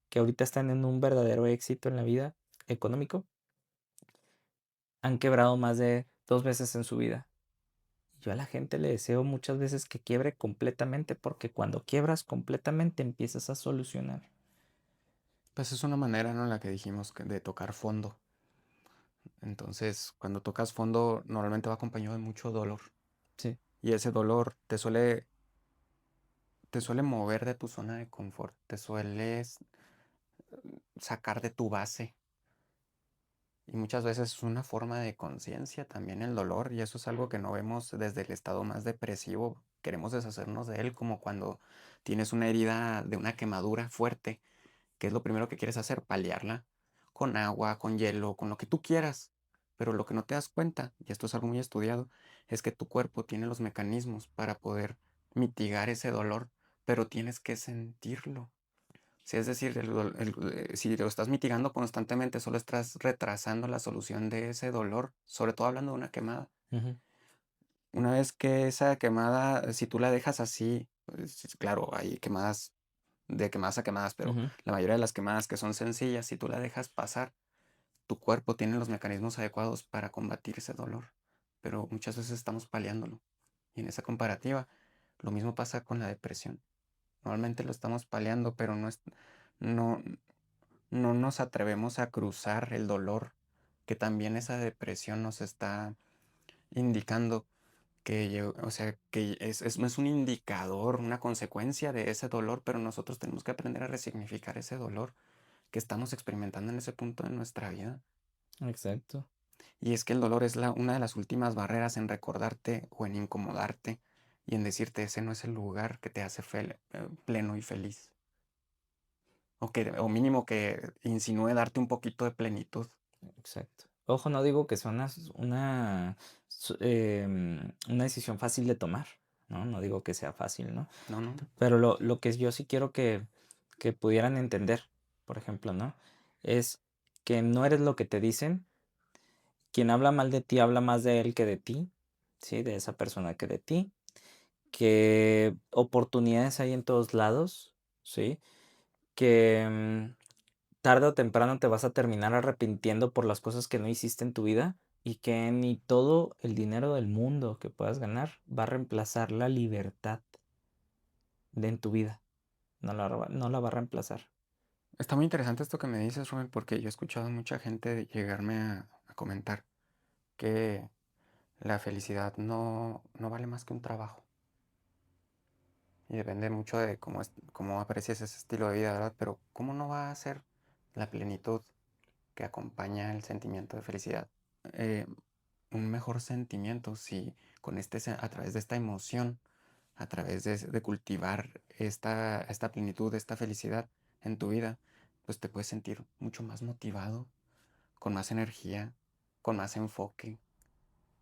que ahorita están en un verdadero éxito en la vida económico han quebrado más de 2 veces en su vida. Yo a la gente le deseo muchas veces que quiebre completamente porque cuando quiebras completamente empiezas a solucionar. Pues es una manera, ¿no? La que dijimos de tocar fondo. Entonces, cuando tocas fondo, normalmente va acompañado de mucho dolor. Sí. Y ese dolor te suele mover de tu zona de confort, te sueles sacar de tu base. Y muchas veces es una forma de conciencia también el dolor, y eso es algo que no vemos desde el estado más depresivo. Queremos deshacernos de él, como cuando tienes una herida de una quemadura fuerte. ¿Qué es lo primero que quieres hacer? Paliarla con agua, con hielo, con lo que tú quieras. Pero lo que no te das cuenta, y esto es algo muy estudiado, es que tu cuerpo tiene los mecanismos para poder mitigar ese dolor, pero tienes que sentirlo. Sí, es decir, si lo estás mitigando constantemente, solo estás retrasando la solución de ese dolor, sobre todo hablando de una quemada. Ujú, Una vez que esa quemada, si tú la dejas así, pues, claro, hay quemadas de quemadas a quemadas, pero ujú. la mayoría de las quemadas que son sencillas, si tú la dejas pasar, tu cuerpo tiene los mecanismos adecuados para combatir ese dolor, pero muchas veces estamos paliándolo. Y en esa comparativa, lo mismo pasa con la depresión. Normalmente lo estamos paliando, pero no, no nos atrevemos a cruzar el dolor que también esa depresión nos está indicando o sea, que es un indicador, una consecuencia de ese dolor, pero nosotros tenemos que aprender a resignificar ese dolor que estamos experimentando en ese punto de nuestra vida. Exacto. Y es que el dolor es una de las últimas barreras en recordarte o en incomodarte y en decirte ese no es el lugar que te hace pleno y feliz. O mínimo que insinúe darte un poquito de plenitud. Exacto. Ojo, no digo que sea una decisión fácil de tomar, ¿no? No digo que sea fácil, ¿no? No, no. Pero lo que yo sí quiero que pudieran entender, por ejemplo, ¿no? Es que no eres lo que te dicen. Quien habla mal de ti habla más de él que de ti, ¿sí? De esa persona que de ti. Que oportunidades hay en todos lados, ¿sí? Que tarde o temprano te vas a terminar arrepintiendo por las cosas que no hiciste en tu vida y que ni todo el dinero del mundo que puedas ganar va a reemplazar la libertad en tu vida. No la va a reemplazar. Está muy interesante esto que me dices, Rubén, porque yo he escuchado a mucha gente llegarme a comentar que la felicidad no vale más que un trabajo. Y depende mucho de cómo aprecies ese estilo de vida, ¿verdad? Pero ¿cómo no va a ser la plenitud que acompaña el sentimiento de felicidad? eh, un mejor sentimiento si a través de esta emoción, a través de cultivar esta plenitud, esta felicidad en tu vida, pues te puedes sentir mucho más motivado, con más energía, con más enfoque,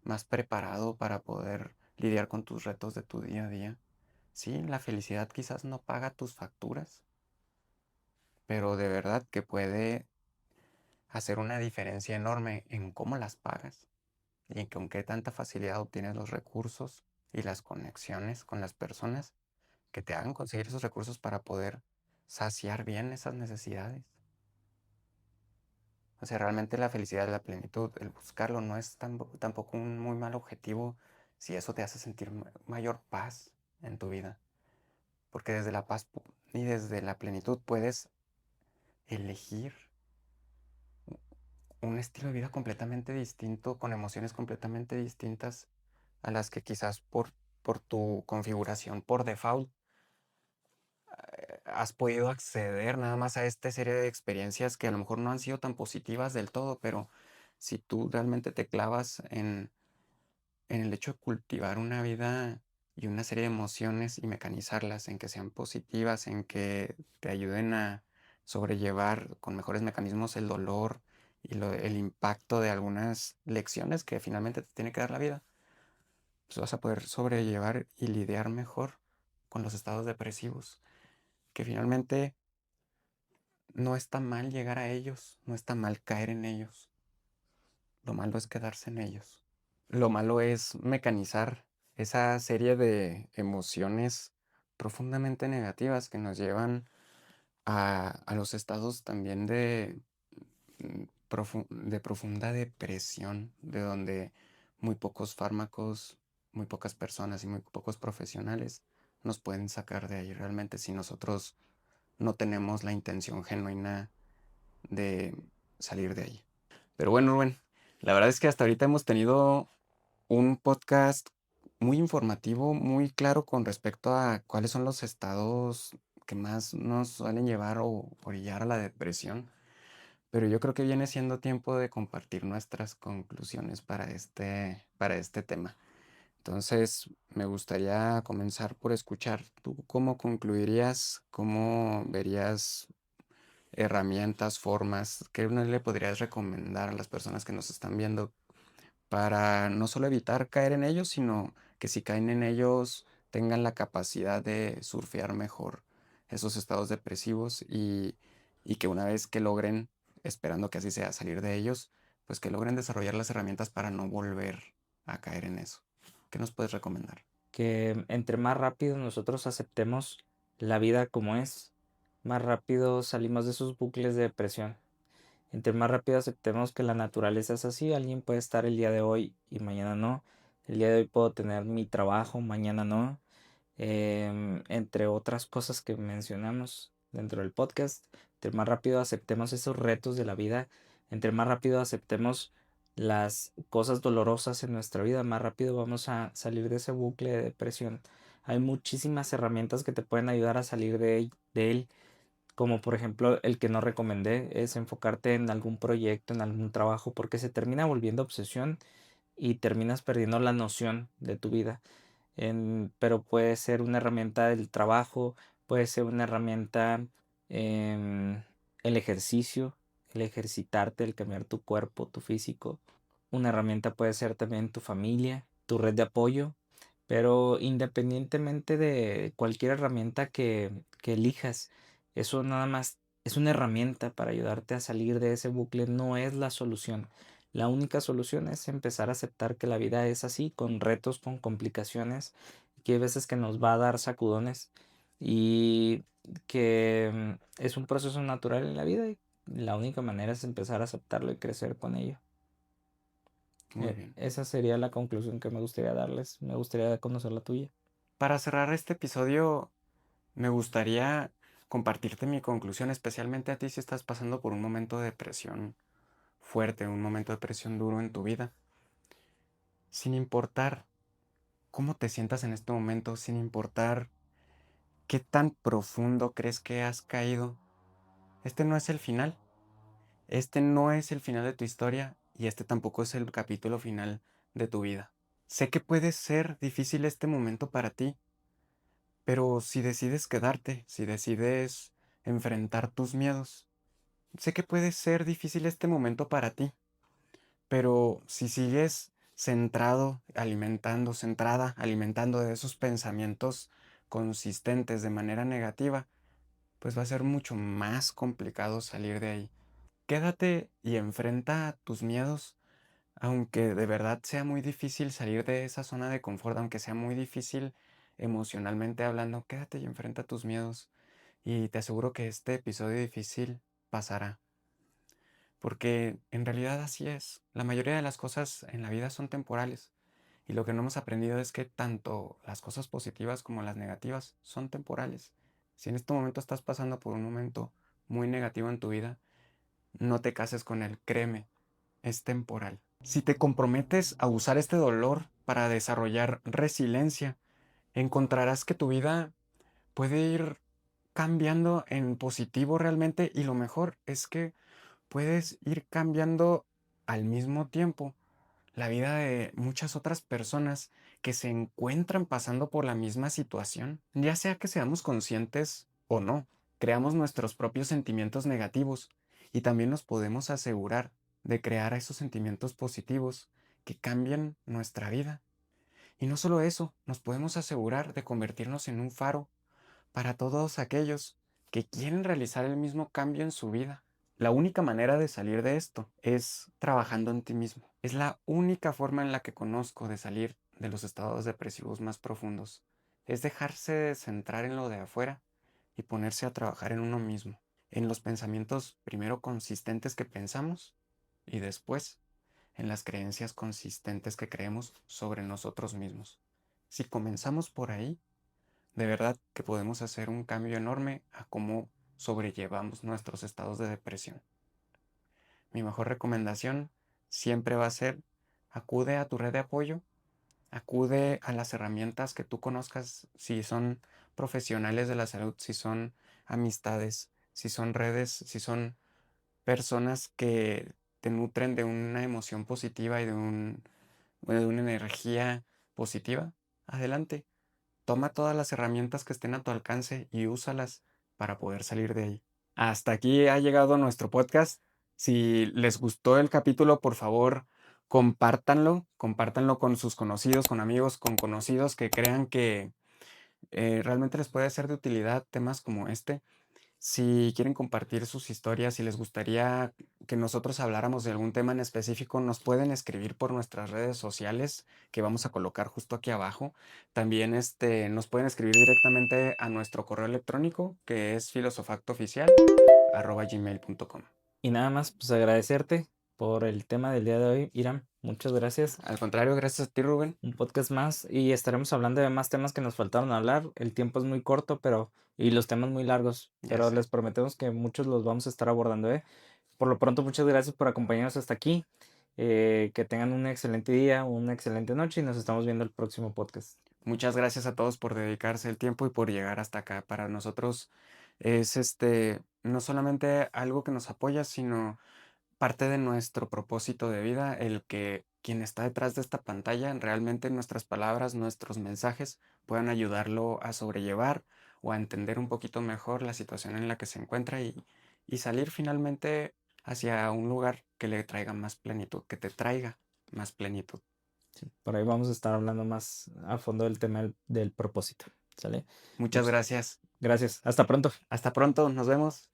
más preparado para poder lidiar con tus retos de tu día a día. Sí, la felicidad quizás no paga tus facturas, pero de verdad que puede hacer una diferencia enorme en cómo las pagas y en con qué tanta facilidad obtienes los recursos y las conexiones con las personas que te hagan conseguir esos recursos para poder saciar bien esas necesidades. O sea, realmente la felicidad, la plenitud, el buscarlo no es tampoco un muy mal objetivo si eso te hace sentir mayor paz en tu vida. Porque desde la paz y desde la plenitud puedes elegir un estilo de vida completamente distinto, con emociones completamente distintas a las que quizás por tu configuración por default has podido acceder nada más a esta serie de experiencias que a lo mejor no han sido tan positivas del todo, pero si tú realmente te clavas en el hecho de cultivar una vida y una serie de emociones y mecanizarlas en que sean positivas, en que te ayuden a sobrellevar con mejores mecanismos el dolor y el impacto de algunas lecciones que finalmente te tiene que dar la vida, pues vas a poder sobrellevar y lidiar mejor con los estados depresivos, que finalmente no está mal llegar a ellos, no está mal caer en ellos. Lo malo es quedarse en ellos. Lo malo es mecanizar esa serie de emociones profundamente negativas que nos llevan a los estados también de profunda depresión, de donde muy pocos fármacos, muy pocas personas y muy pocos profesionales nos pueden sacar de ahí realmente si nosotros no tenemos la intención genuina de salir de ahí. Pero bueno, Rubén, la verdad es que hasta ahorita hemos tenido un podcast muy informativo, muy claro con respecto a cuáles son los estados que más nos suelen llevar o orillar a la depresión. Pero yo creo que viene siendo tiempo de compartir nuestras conclusiones para este tema. Entonces, me gustaría comenzar por escuchar. ¿Tú cómo concluirías? ¿Cómo verías herramientas, formas? ¿Qué no le podrías recomendar a las personas que nos están viendo para no solo evitar caer en ellos, sino que si caen en ellos tengan la capacidad de surfear mejor esos estados depresivos y que una vez que logren, esperando que así sea, salir de ellos, pues que logren desarrollar las herramientas para no volver a caer en eso? ¿Qué nos puedes recomendar? Que entre más rápido nosotros aceptemos la vida como es, más rápido salimos de esos bucles de depresión. Entre más rápido aceptemos que la naturaleza es así, alguien puede estar el día de hoy y mañana no. El día de hoy puedo tener mi trabajo, mañana no. Entre otras cosas que mencionamos dentro del podcast, entre más rápido aceptemos esos retos de la vida, entre más rápido aceptemos las cosas dolorosas en nuestra vida, más rápido vamos a salir de ese bucle de depresión. Hay muchísimas herramientas que te pueden ayudar a salir de él, como por ejemplo el que no recomendé, es enfocarte en algún proyecto, en algún trabajo, porque se termina volviendo obsesión y terminas perdiendo la noción de tu vida. Pero puede ser una herramienta del trabajo, puede ser una herramienta em, el ejercicio, el ejercitarte, el cambiar tu cuerpo, tu físico. Una herramienta puede ser también tu familia, tu red de apoyo, pero independientemente de cualquier herramienta que elijas, eso nada más es una herramienta para ayudarte a salir de ese bucle, no es la solución. La única solución es empezar a aceptar que la vida es así, con retos, con complicaciones, que hay veces que nos va a dar sacudones y que es un proceso natural en la vida y la única manera es empezar a aceptarlo y crecer con ello. Muy bien. Esa sería la conclusión que me gustaría darles. Me gustaría conocer la tuya. Para cerrar este episodio, me gustaría compartirte mi conclusión, especialmente a ti si estás pasando por un momento de depresión fuerte, un momento de depresión duro en tu vida. Sin importar cómo te sientas en este momento, sin importar qué tan profundo crees que has caído, este no es el final. Este no es el final de tu historia y este tampoco es el capítulo final de tu vida. Sé que puede ser difícil este momento para ti, pero si decides quedarte, si decides enfrentar tus miedos, Sé que puede ser difícil este momento para ti, pero si sigues centrada, alimentando de esos pensamientos consistentes de manera negativa, pues va a ser mucho más complicado salir de ahí. Quédate y enfrenta tus miedos, aunque de verdad sea muy difícil salir de esa zona de confort, aunque sea muy difícil emocionalmente hablando, quédate y enfrenta tus miedos. Y te aseguro que este episodio difícil pasará. Porque en realidad así es. La mayoría de las cosas en la vida son temporales. Y lo que no hemos aprendido es que tanto las cosas positivas como las negativas son temporales. Si en este momento estás pasando por un momento muy negativo en tu vida, no te cases con él, créeme, es temporal. Si te comprometes a usar este dolor para desarrollar resiliencia, encontrarás que tu vida puede ir cambiando en positivo realmente y lo mejor es que puedes ir cambiando al mismo tiempo la vida de muchas otras personas que se encuentran pasando por la misma situación, ya sea que seamos conscientes o no. Creamos nuestros propios sentimientos negativos y también nos podemos asegurar de crear esos sentimientos positivos que cambian nuestra vida. Y no solo eso, nos podemos asegurar de convertirnos en un faro para todos aquellos que quieren realizar el mismo cambio en su vida. La única manera de salir de esto es trabajando en ti mismo. Es la única forma en la que conozco de salir de los estados depresivos más profundos. Es dejarse de centrar en lo de afuera y ponerse a trabajar en uno mismo, en los pensamientos primero consistentes que pensamos y después en las creencias consistentes que creemos sobre nosotros mismos. Si comenzamos por ahí, de verdad que podemos hacer un cambio enorme a cómo sobrellevamos nuestros estados de depresión. Mi mejor recomendación siempre va a ser acude a tu red de apoyo, acude a las herramientas que tú conozcas, si son profesionales de la salud, si son amistades, si son redes, si son personas que te nutren de una emoción positiva y de una energía positiva. Adelante. Toma todas las herramientas que estén a tu alcance y úsalas para poder salir de ahí. Hasta aquí ha llegado nuestro podcast. Si les gustó el capítulo, por favor, compártanlo con sus conocidos, con amigos, con conocidos que crean que realmente les puede ser de utilidad temas como este. Si quieren compartir sus historias, si les gustaría que nosotros habláramos de algún tema en específico, nos pueden escribir por nuestras redes sociales que vamos a colocar justo aquí abajo. También nos pueden escribir directamente a nuestro correo electrónico que es filosofactooficial@gmail.com. Y nada más, pues agradecerte por el tema del día de hoy, Iram. Muchas gracias. Al contrario, gracias a ti, Rubén. Un podcast más y estaremos hablando de más temas que nos faltaron hablar. El tiempo es muy corto, pero y los temas muy largos, Ya pero sé. les prometemos que muchos los vamos a estar abordando, ¿eh? Por lo pronto, muchas gracias por acompañarnos hasta aquí. Que tengan un excelente día, una excelente noche y nos estamos viendo el próximo podcast. Muchas gracias a todos por dedicarse el tiempo y por llegar hasta acá. Para nosotros es no solamente algo que nos apoya, sino parte de nuestro propósito de vida, el que quien está detrás de esta pantalla, realmente nuestras palabras, nuestros mensajes puedan ayudarlo a sobrellevar o a entender un poquito mejor la situación en la que se encuentra y salir finalmente hacia un lugar que le traiga más plenitud, que te traiga más plenitud. Sí, por ahí vamos a estar hablando más a fondo del tema del propósito. ¿Sale? Muchas Muchas gracias. gracias. Hasta pronto. Hasta pronto, nos vemos.